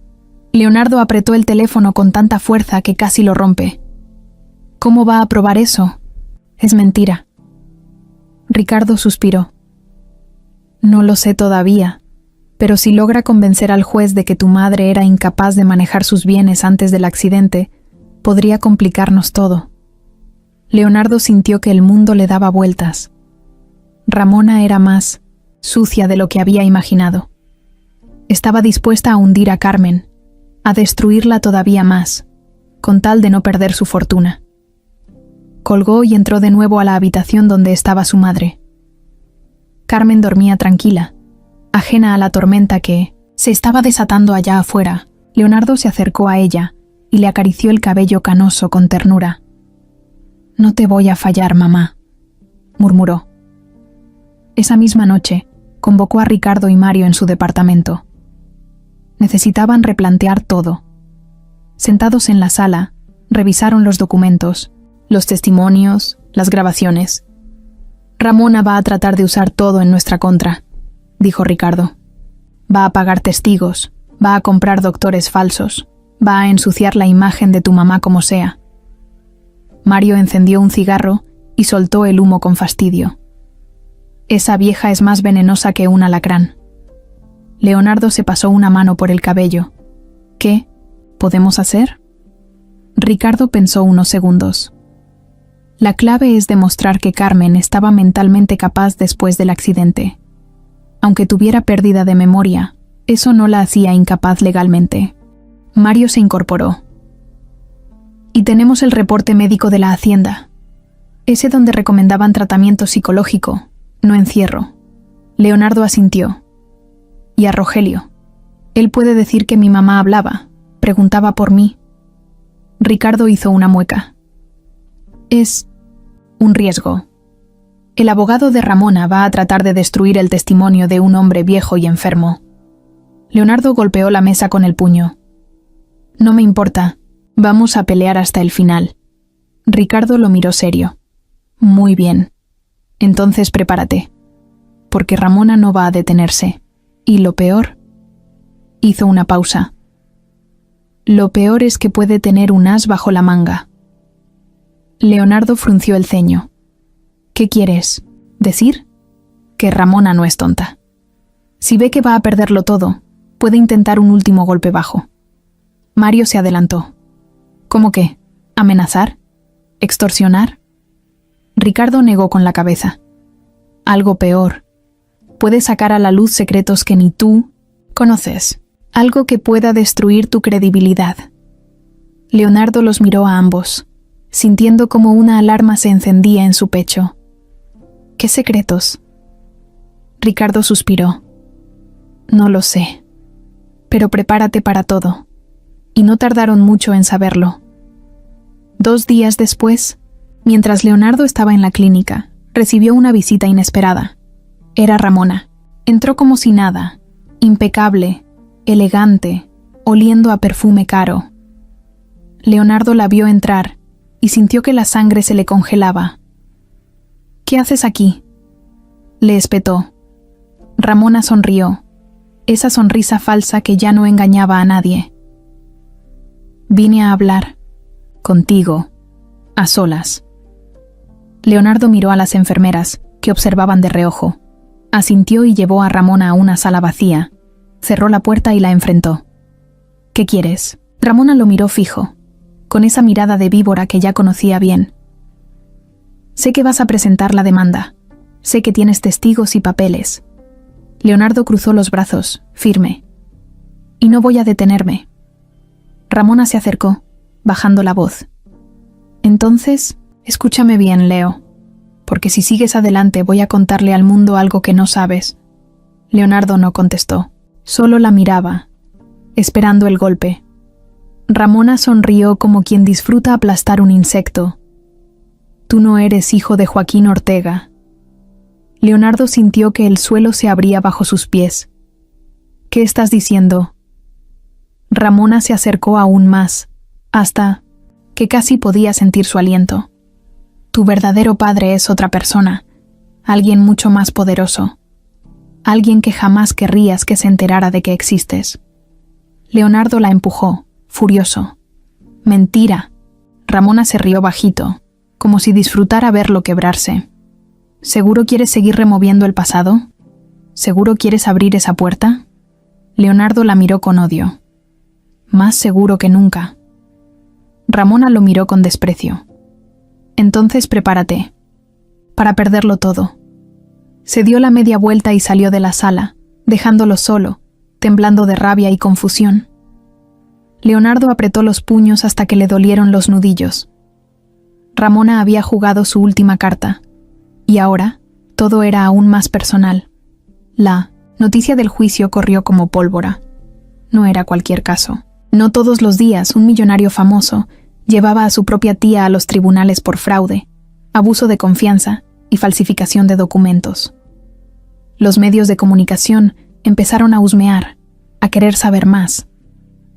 Leonardo apretó el teléfono con tanta fuerza que casi lo rompe. ¿Cómo va a probar eso? Es mentira. Ricardo suspiró. No lo sé todavía, pero si logra convencer al juez de que tu madre era incapaz de manejar sus bienes antes del accidente, podría complicarnos todo. Leonardo sintió que el mundo le daba vueltas. Ramona era más sucia de lo que había imaginado. Estaba dispuesta a hundir a Carmen, a destruirla todavía más, con tal de no perder su fortuna. Colgó y entró de nuevo a la habitación donde estaba su madre. Carmen dormía tranquila, ajena a la tormenta que se estaba desatando allá afuera. Leonardo se acercó a ella y le acarició el cabello canoso con ternura. «No te voy a fallar, mamá», murmuró. Esa misma noche, convocó a Ricardo y Mario en su departamento. Necesitaban replantear todo. Sentados en la sala, revisaron los documentos, los testimonios, las grabaciones. «Ramona va a tratar de usar todo en nuestra contra», dijo Ricardo. «Va a pagar testigos, va a comprar doctores falsos, va a ensuciar la imagen de tu mamá como sea». Mario encendió un cigarro y soltó el humo con fastidio. «Esa vieja es más venenosa que un alacrán». Leonardo se pasó una mano por el cabello. «¿Qué podemos hacer?» Ricardo pensó unos segundos. La clave es demostrar que Carmen estaba mentalmente capaz después del accidente. Aunque tuviera pérdida de memoria, eso no la hacía incapaz legalmente. Mario se incorporó. «Y tenemos el reporte médico de la Hacienda. Ese donde recomendaban tratamiento psicológico, no encierro». Leonardo asintió. «¿Y a Rogelio? Él puede decir que mi mamá hablaba, preguntaba por mí». Ricardo hizo una mueca. «Es un riesgo. El abogado de Ramona va a tratar de destruir el testimonio de un hombre viejo y enfermo». Leonardo golpeó la mesa con el puño. «No me importa. Vamos a pelear hasta el final». Ricardo lo miró serio. «Muy bien. Entonces prepárate. Porque Ramona no va a detenerse. Y lo peor...» Hizo una pausa. «Lo peor es que puede tener un as bajo la manga». Leonardo frunció el ceño. «¿Qué quieres decir?» «Que Ramona no es tonta. Si ve que va a perderlo todo, puede intentar un último golpe bajo». Mario se adelantó. «¿Cómo qué? ¿Amenazar? ¿Extorsionar?» Ricardo negó con la cabeza. «Algo peor. Puede sacar a la luz secretos que ni tú conoces. Algo que pueda destruir tu credibilidad». Leonardo los miró a ambos, sintiendo como una alarma se encendía en su pecho. «¿Qué secretos?» Ricardo suspiró. «No lo sé. Pero prepárate para todo». Y no tardaron mucho en saberlo. 2 días después, mientras Leonardo estaba en la clínica, recibió una visita inesperada. Era Ramona. Entró como si nada, impecable, elegante, oliendo a perfume caro. Leonardo la vio entrar y sintió que la sangre se le congelaba. «¿Qué haces aquí?», le espetó. Ramona sonrió, esa sonrisa falsa que ya no engañaba a nadie. «Vine a hablar contigo, a solas». Leonardo miró a las enfermeras, que observaban de reojo. Asintió y llevó a Ramona a una sala vacía. Cerró la puerta y la enfrentó. «¿Qué quieres?». Ramona lo miró fijo, con esa mirada de víbora que ya conocía bien. «Sé que vas a presentar la demanda. Sé que tienes testigos y papeles». Leonardo cruzó los brazos, firme. «Y no voy a detenerme». Ramona se acercó, bajando la voz. «Entonces, escúchame bien, Leo, porque si sigues adelante voy a contarle al mundo algo que no sabes». Leonardo no contestó, solo la miraba, esperando el golpe. Ramona sonrió como quien disfruta aplastar un insecto. «Tú no eres hijo de Joaquín Ortega». Leonardo sintió que el suelo se abría bajo sus pies. «¿Qué estás diciendo?». Ramona se acercó aún más, hasta que casi podía sentir su aliento. «Tu verdadero padre es otra persona, alguien mucho más poderoso, alguien que jamás querrías que se enterara de que existes». Leonardo la empujó, furioso. «Mentira». Ramona se rió bajito, como si disfrutara verlo quebrarse. «¿Seguro quieres seguir removiendo el pasado? ¿Seguro quieres abrir esa puerta?». Leonardo la miró con odio. «Más seguro que nunca». Ramona lo miró con desprecio. «Entonces prepárate para perderlo todo». Se dio la media vuelta y salió de la sala, dejándolo solo, temblando de rabia y confusión. Leonardo apretó los puños hasta que le dolieron los nudillos. Ramona había jugado su última carta, y ahora todo era aún más personal. La noticia del juicio corrió como pólvora. No era cualquier caso. No todos los días un millonario famoso llevaba a su propia tía a los tribunales por fraude, abuso de confianza y falsificación de documentos. Los medios de comunicación empezaron a husmear, a querer saber más.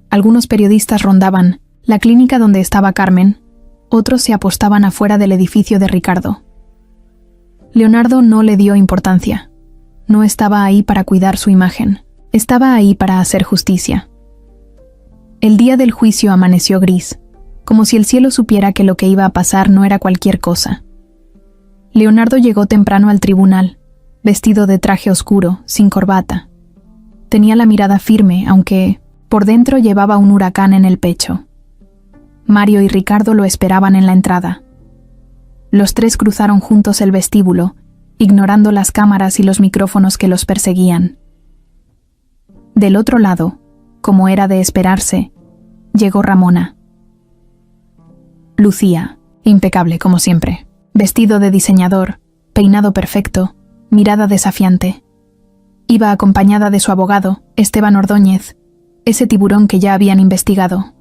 Algunos periodistas rondaban la clínica donde estaba Carmen, otros se apostaban afuera del edificio de Ricardo. Leonardo no le dio importancia. No estaba ahí para cuidar su imagen, estaba ahí para hacer justicia. El día del juicio amaneció gris, como si el cielo supiera que lo que iba a pasar no era cualquier cosa. Leonardo llegó temprano al tribunal, vestido de traje oscuro, sin corbata. Tenía la mirada firme, aunque por dentro llevaba un huracán en el pecho. Mario y Ricardo lo esperaban en la entrada. Los tres cruzaron juntos el vestíbulo, ignorando las cámaras y los micrófonos que los perseguían. Del otro lado, como era de esperarse, llegó Ramona. Lucía, impecable como siempre, vestido de diseñador, peinado perfecto, mirada desafiante. Iba acompañada de su abogado, Esteban Ordóñez, ese tiburón que ya habían investigado.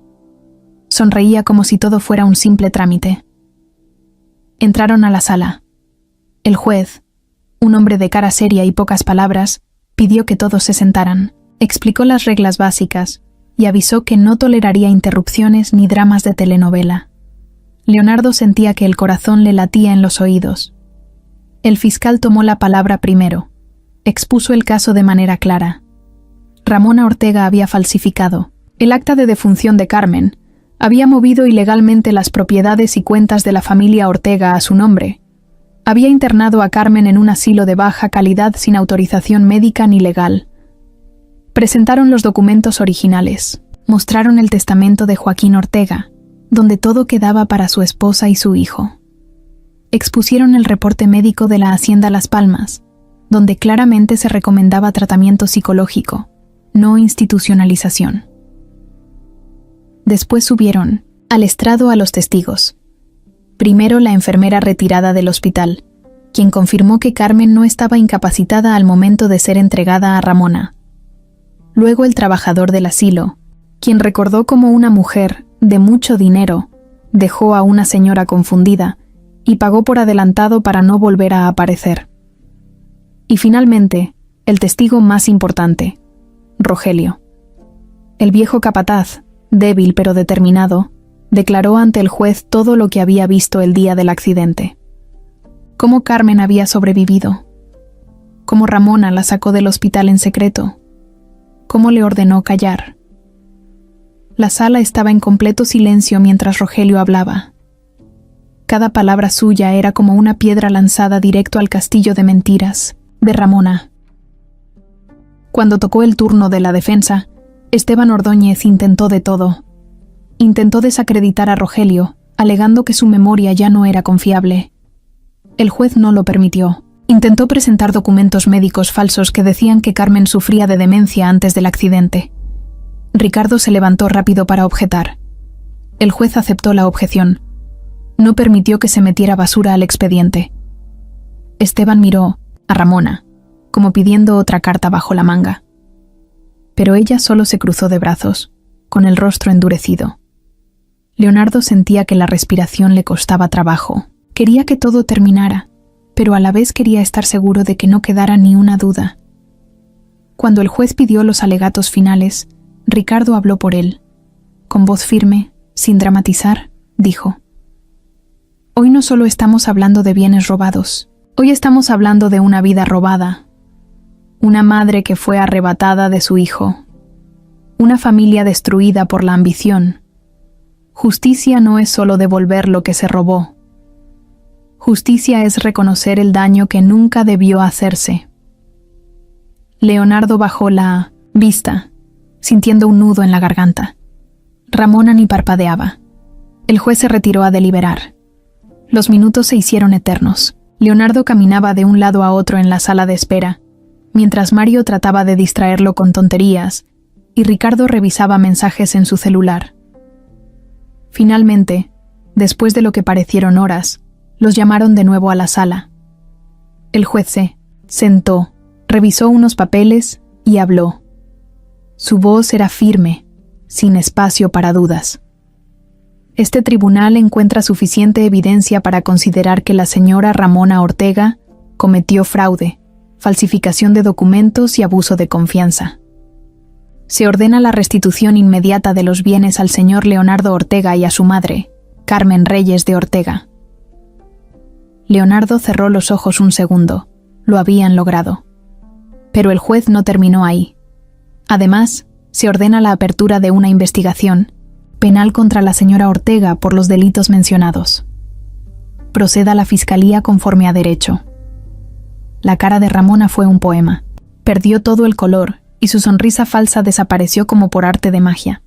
Sonreía como si todo fuera un simple trámite. Entraron a la sala. El juez, un hombre de cara seria y pocas palabras, pidió que todos se sentaran, explicó las reglas básicas y avisó que no toleraría interrupciones ni dramas de telenovela. Leonardo sentía que el corazón le latía en los oídos. El fiscal tomó la palabra primero. Expuso el caso de manera clara. Ramona Ortega había falsificado el acta de defunción de Carmen, había movido ilegalmente las propiedades y cuentas de la familia Ortega a su nombre. Había internado a Carmen en un asilo de baja calidad sin autorización médica ni legal. Presentaron los documentos originales. Mostraron el testamento de Joaquín Ortega, donde todo quedaba para su esposa y su hijo. Expusieron el reporte médico de la Hacienda Las Palmas, donde claramente se recomendaba tratamiento psicológico, no institucionalización. Después subieron al estrado a los testigos. Primero la enfermera retirada del hospital, quien confirmó que Carmen no estaba incapacitada al momento de ser entregada a Ramona. Luego el trabajador del asilo, quien recordó cómo una mujer, de mucho dinero, dejó a una señora confundida y pagó por adelantado para no volver a aparecer. Y finalmente, el testigo más importante, Rogelio. El viejo capataz, débil pero determinado, Declaró ante el juez todo lo que había visto el día del accidente. Cómo Carmen había sobrevivido. Cómo Ramona la sacó del hospital en secreto. Cómo le ordenó callar. La sala estaba en completo silencio mientras Rogelio hablaba. Cada palabra suya era como una piedra lanzada directo al castillo de mentiras de Ramona. Cuando tocó el turno de la defensa, Esteban Ordóñez intentó de todo. Intentó desacreditar a Rogelio, alegando que su memoria ya no era confiable. El juez no lo permitió. Intentó presentar documentos médicos falsos que decían que Carmen sufría de demencia antes del accidente. Ricardo se levantó rápido para objetar. El juez aceptó la objeción. No permitió que se metiera basura al expediente. Esteban miró a Ramona, como pidiendo otra carta bajo la manga. Pero ella solo se cruzó de brazos, con el rostro endurecido. Leonardo sentía que la respiración le costaba trabajo. Quería que todo terminara, pero a la vez quería estar seguro de que no quedara ni una duda. Cuando el juez pidió los alegatos finales, Ricardo habló por él. Con voz firme, sin dramatizar, dijo: «Hoy no solo estamos hablando de bienes robados, hoy estamos hablando de una vida robada. Una madre que fue arrebatada de su hijo. Una familia destruida por la ambición. Justicia no es solo devolver lo que se robó. Justicia es reconocer el daño que nunca debió hacerse». Leonardo bajó la vista, sintiendo un nudo en la garganta. Ramona ni parpadeaba. El juez se retiró a deliberar. Los minutos se hicieron eternos. Leonardo caminaba de un lado a otro en la sala de espera, mientras Mario trataba de distraerlo con tonterías, y Ricardo revisaba mensajes en su celular. Finalmente, después de lo que parecieron horas, los llamaron de nuevo a la sala. El juez se sentó, revisó unos papeles y habló. Su voz era firme, sin espacio para dudas. Este tribunal encuentra suficiente evidencia para considerar que la señora Ramona Ortega cometió fraude, falsificación de documentos y abuso de confianza. Se ordena la restitución inmediata de los bienes al señor Leonardo Ortega y a su madre, Carmen Reyes de Ortega. Leonardo cerró los ojos un segundo. Lo habían logrado. Pero el juez no terminó ahí. Además, se ordena la apertura de una investigación penal contra la señora Ortega por los delitos mencionados. Proceda la fiscalía conforme a derecho. La cara de Ramona fue un poema. Perdió todo el color y su sonrisa falsa desapareció como por arte de magia.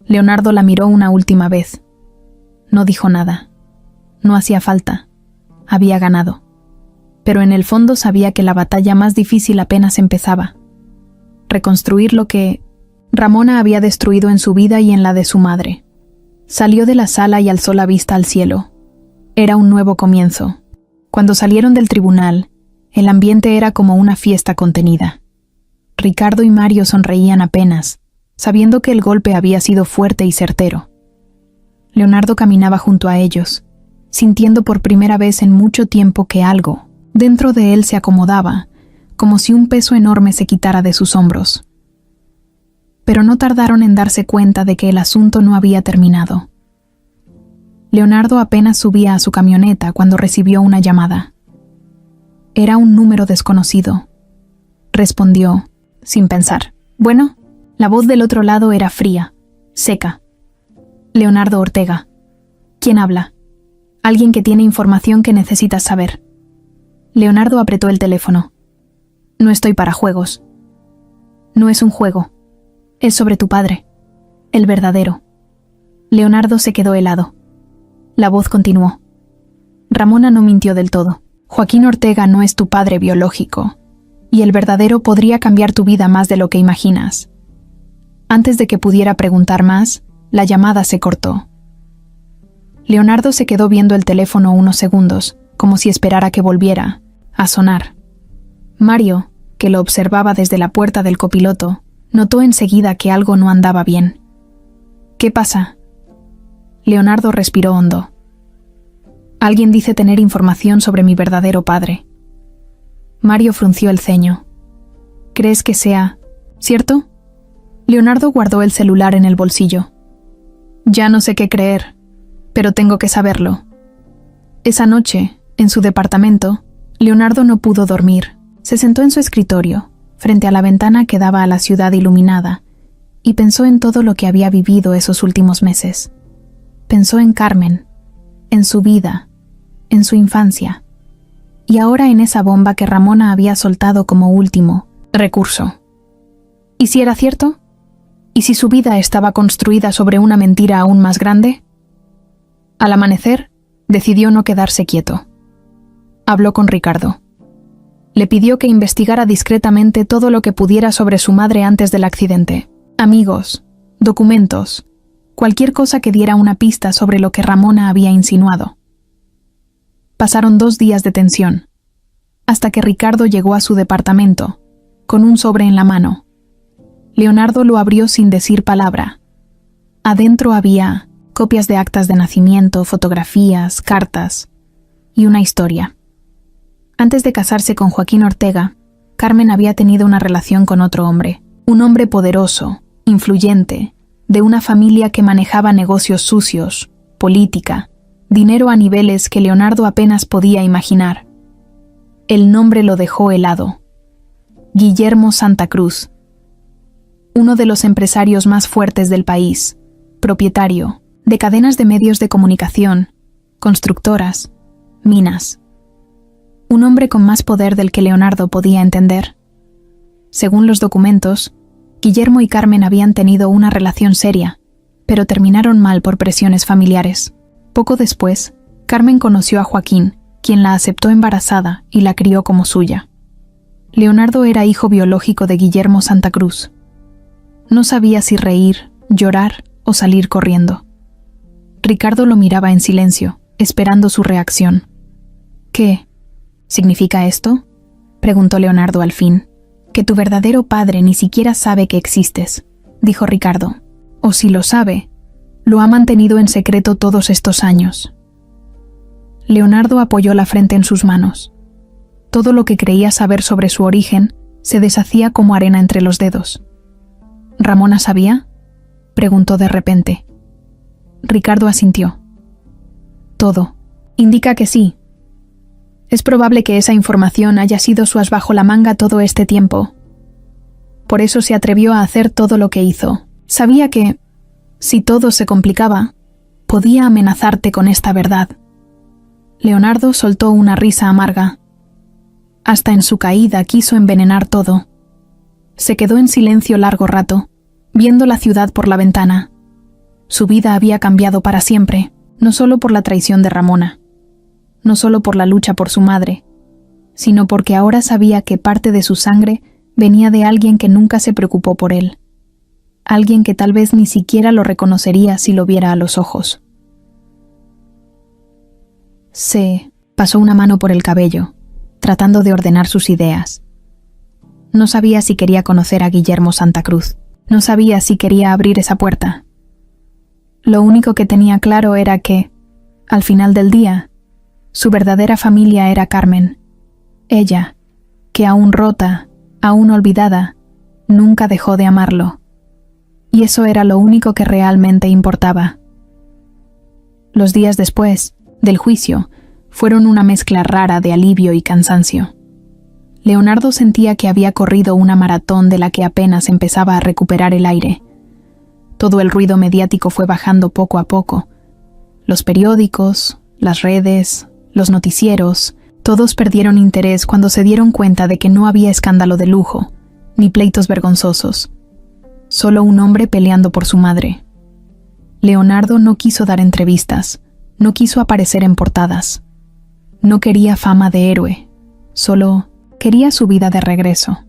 Leonardo la miró una última vez. No dijo nada. No hacía falta. Había ganado. Pero en el fondo sabía que la batalla más difícil apenas empezaba. Reconstruir lo que Ramona había destruido en su vida y en la de su madre. Salió de la sala y alzó la vista al cielo. Era un nuevo comienzo. Cuando salieron del tribunal, el ambiente era como una fiesta contenida. Ricardo y Mario sonreían apenas, sabiendo que el golpe había sido fuerte y certero. Leonardo caminaba junto a ellos, sintiendo por primera vez en mucho tiempo que algo dentro de él se acomodaba, como si un peso enorme se quitara de sus hombros. Pero no tardaron en darse cuenta de que el asunto no había terminado. Leonardo apenas subía a su camioneta cuando recibió una llamada. Era un número desconocido. Respondió, sin pensar. «Bueno». La voz del otro lado era fría, seca. «Leonardo Ortega». «¿Quién habla?» «Alguien que tiene información que necesitas saber». Leonardo apretó el teléfono. «No estoy para juegos». «No es un juego. Es sobre tu padre. El verdadero». Leonardo se quedó helado. La voz continuó. «Ramona no mintió del todo. Joaquín Ortega no es tu padre biológico, y el verdadero podría cambiar tu vida más de lo que imaginas». Antes de que pudiera preguntar más, la llamada se cortó. Leonardo se quedó viendo el teléfono unos segundos, como si esperara que volviera a sonar. Mario, que lo observaba desde la puerta del copiloto, notó enseguida que algo no andaba bien. «¿Qué pasa?» Leonardo respiró hondo. «Alguien dice tener información sobre mi verdadero padre». Mario frunció el ceño. «¿Crees que sea cierto?» Leonardo guardó el celular en el bolsillo. Ya no sé qué creer, pero tengo que saberlo. Esa noche, en su departamento, Leonardo no pudo dormir. Se sentó en su escritorio, frente a la ventana que daba a la ciudad iluminada, y pensó en todo lo que había vivido esos últimos meses. Pensó en Carmen, en su vida, en su infancia, y ahora en esa bomba que Ramona había soltado como último recurso. ¿Y si era cierto? ¿Y si su vida estaba construida sobre una mentira aún más grande? Al amanecer, decidió no quedarse quieto. Habló con Ricardo. Le pidió que investigara discretamente todo lo que pudiera sobre su madre antes del accidente. Amigos, documentos, cualquier cosa que diera una pista sobre lo que Ramona había insinuado. Pasaron 2 días de tensión, hasta que Ricardo llegó a su departamento, con un sobre en la mano. Leonardo lo abrió sin decir palabra. Adentro había copias de actas de nacimiento, fotografías, cartas y una historia. Antes de casarse con Joaquín Ortega, Carmen había tenido una relación con otro hombre, un hombre poderoso, influyente, de una familia que manejaba negocios sucios, política, dinero a niveles que Leonardo apenas podía imaginar. El nombre lo dejó helado. Guillermo Santa Cruz, uno de los empresarios más fuertes del país, propietario de cadenas de medios de comunicación, constructoras, minas. Un hombre con más poder del que Leonardo podía entender. Según los documentos, Guillermo y Carmen habían tenido una relación seria, pero terminaron mal por presiones familiares. Poco después, Carmen conoció a Joaquín, quien la aceptó embarazada y la crió como suya. Leonardo era hijo biológico de Guillermo Santa Cruz. No sabía si reír, llorar o salir corriendo. Ricardo lo miraba en silencio, esperando su reacción. ¿Qué significa esto?, preguntó Leonardo al fin. Que tu verdadero padre ni siquiera sabe que existes, dijo Ricardo. O si lo sabe, lo ha mantenido en secreto todos estos años. Leonardo apoyó la frente en sus manos. Todo lo que creía saber sobre su origen se deshacía como arena entre los dedos. ¿Ramona sabía?, preguntó de repente. Ricardo asintió. Todo indica que sí. Es probable que esa información haya sido su as bajo la manga todo este tiempo. Por eso se atrevió a hacer todo lo que hizo. Sabía que, si todo se complicaba, podía amenazarte con esta verdad. Leonardo soltó una risa amarga. Hasta en su caída quiso envenenar todo. Se quedó en silencio largo rato, viendo la ciudad por la ventana. Su vida había cambiado para siempre, no solo por la traición de Ramona, no solo por la lucha por su madre, sino porque ahora sabía que parte de su sangre venía de alguien que nunca se preocupó por él, alguien que tal vez ni siquiera lo reconocería si lo viera a los ojos. Se pasó una mano por el cabello, tratando de ordenar sus ideas. No sabía si quería conocer a Guillermo Santa Cruz, no sabía si quería abrir esa puerta. Lo único que tenía claro era que, al final del día, su verdadera familia era Carmen. Ella, que aún rota, aún olvidada, nunca dejó de amarlo. Y eso era lo único que realmente importaba. Los días después del juicio fueron una mezcla rara de alivio y cansancio. Leonardo sentía que había corrido una maratón de la que apenas empezaba a recuperar el aire. Todo el ruido mediático fue bajando poco a poco. Los periódicos, las redes, los noticieros, todos perdieron interés cuando se dieron cuenta de que no había escándalo de lujo, ni pleitos vergonzosos. Solo un hombre peleando por su madre. Leonardo no quiso dar entrevistas, no quiso aparecer en portadas. No quería fama de héroe, solo quería su vida de regreso.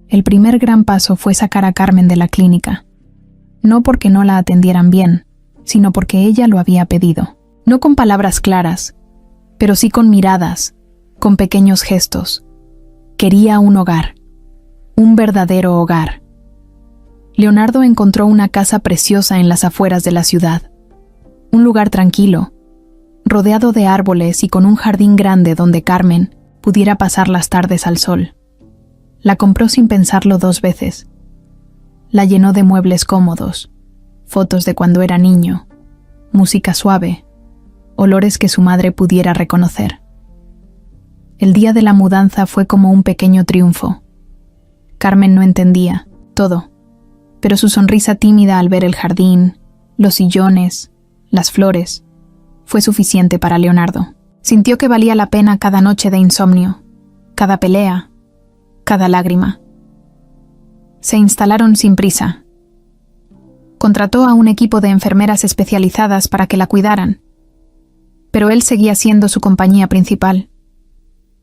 El primer gran paso fue sacar a Carmen de la clínica. No porque no la atendieran bien, sino porque ella lo había pedido. No con palabras claras, pero sí con miradas, con pequeños gestos. Quería un hogar, un verdadero hogar. Leonardo encontró una casa preciosa en las afueras de la ciudad. Un lugar tranquilo, rodeado de árboles y con un jardín grande donde Carmen pudiera pasar las tardes al sol. La compró sin pensarlo 2 veces. La llenó de muebles cómodos, fotos de cuando era niño, música suave, olores que su madre pudiera reconocer. El día de la mudanza fue como un pequeño triunfo. Carmen no entendía todo, pero su sonrisa tímida al ver el jardín, los sillones, las flores, fue suficiente para Leonardo. Sintió que valía la pena cada noche de insomnio, cada pelea, cada lágrima. Se instalaron sin prisa. Contrató a un equipo de enfermeras especializadas para que la cuidaran, pero él seguía siendo su compañía principal.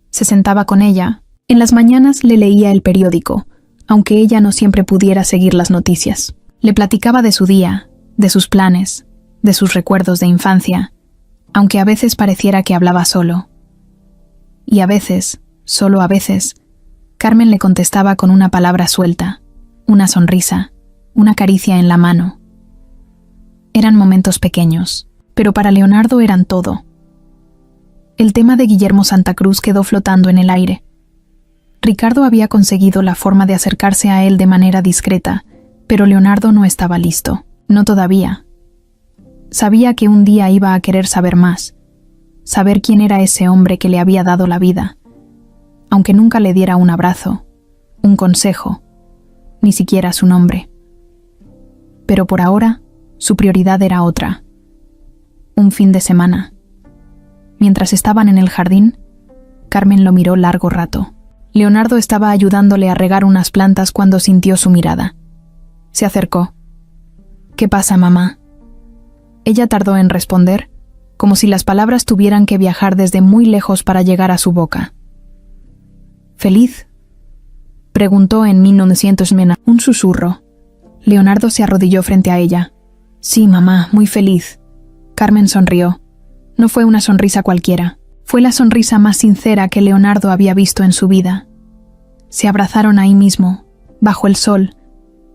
Se sentaba con ella. En las mañanas le leía el periódico, aunque ella no siempre pudiera seguir las noticias. Le platicaba de su día, de sus planes, de sus recuerdos de infancia, aunque a veces pareciera que hablaba solo. Y a veces, solo a veces, Carmen le contestaba con una palabra suelta, una sonrisa, una caricia en la mano. Eran momentos pequeños, pero para Leonardo eran todo. El tema de Guillermo Santa Cruz quedó flotando en el aire. Ricardo había conseguido la forma de acercarse a él de manera discreta, pero Leonardo no estaba listo, no todavía. Sabía que un día iba a querer saber más, saber quién era ese hombre que le había dado la vida, aunque nunca le diera un abrazo, un consejo, ni siquiera su nombre. Pero por ahora, su prioridad era otra. Un fin de semana. Mientras estaban en el jardín, Carmen lo miró largo rato. Leonardo estaba ayudándole a regar unas plantas cuando sintió su mirada. Se acercó. «¿Qué pasa, mamá?» Ella tardó en responder, como si las palabras tuvieran que viajar desde muy lejos para llegar a su boca. «¿Feliz?», preguntó en 1900 un susurro. Leonardo se arrodilló frente a ella. «Sí, mamá, muy feliz». Carmen sonrió. No fue una sonrisa cualquiera. Fue la sonrisa más sincera que Leonardo había visto en su vida. Se abrazaron ahí mismo, bajo el sol,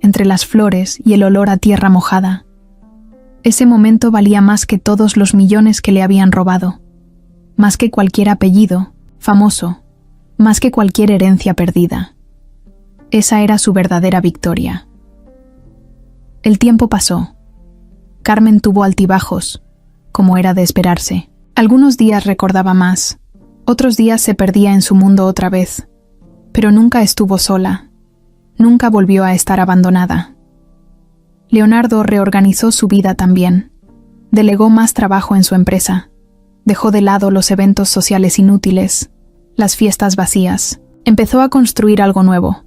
entre las flores y el olor a tierra mojada. Ese momento valía más que todos los millones que le habían robado, más que cualquier apellido, famoso, más que cualquier herencia perdida. Esa era su verdadera victoria. El tiempo pasó. Carmen tuvo altibajos, como era de esperarse. Algunos días recordaba más, otros días se perdía en su mundo otra vez, pero nunca estuvo sola, nunca volvió a estar abandonada. Leonardo reorganizó su vida también, delegó más trabajo en su empresa, dejó de lado los eventos sociales inútiles, las fiestas vacías, empezó a construir algo nuevo,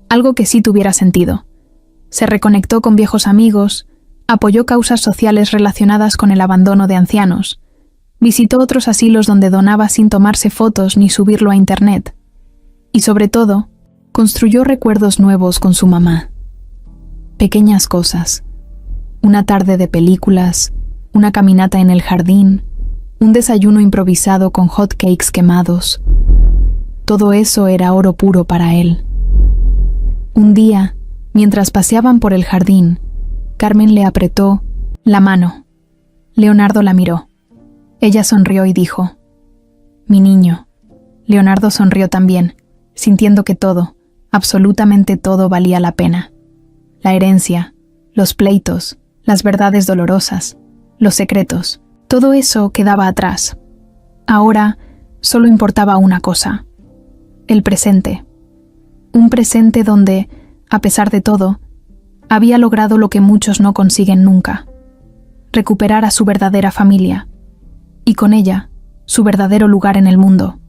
algo que sí tuviera sentido. Se reconectó con viejos amigos, apoyó causas sociales relacionadas con el abandono de ancianos, visitó otros asilos donde donaba sin tomarse fotos ni subirlo a internet. Y sobre todo, construyó recuerdos nuevos con su mamá. Pequeñas cosas. Una tarde de películas, una caminata en el jardín, un desayuno improvisado con hot cakes quemados. Todo eso era oro puro para él. Un día, mientras paseaban por el jardín, Carmen le apretó la mano. Leonardo la miró. Ella sonrió y dijo: «Mi niño». Leonardo sonrió también, sintiendo que todo, absolutamente todo valía la pena. La herencia, los pleitos, las verdades dolorosas, los secretos, todo eso quedaba atrás. Ahora solo importaba una cosa: el presente. Un presente donde, a pesar de todo, había logrado lo que muchos no consiguen nunca: recuperar a su verdadera familia, y con ella, su verdadero lugar en el mundo.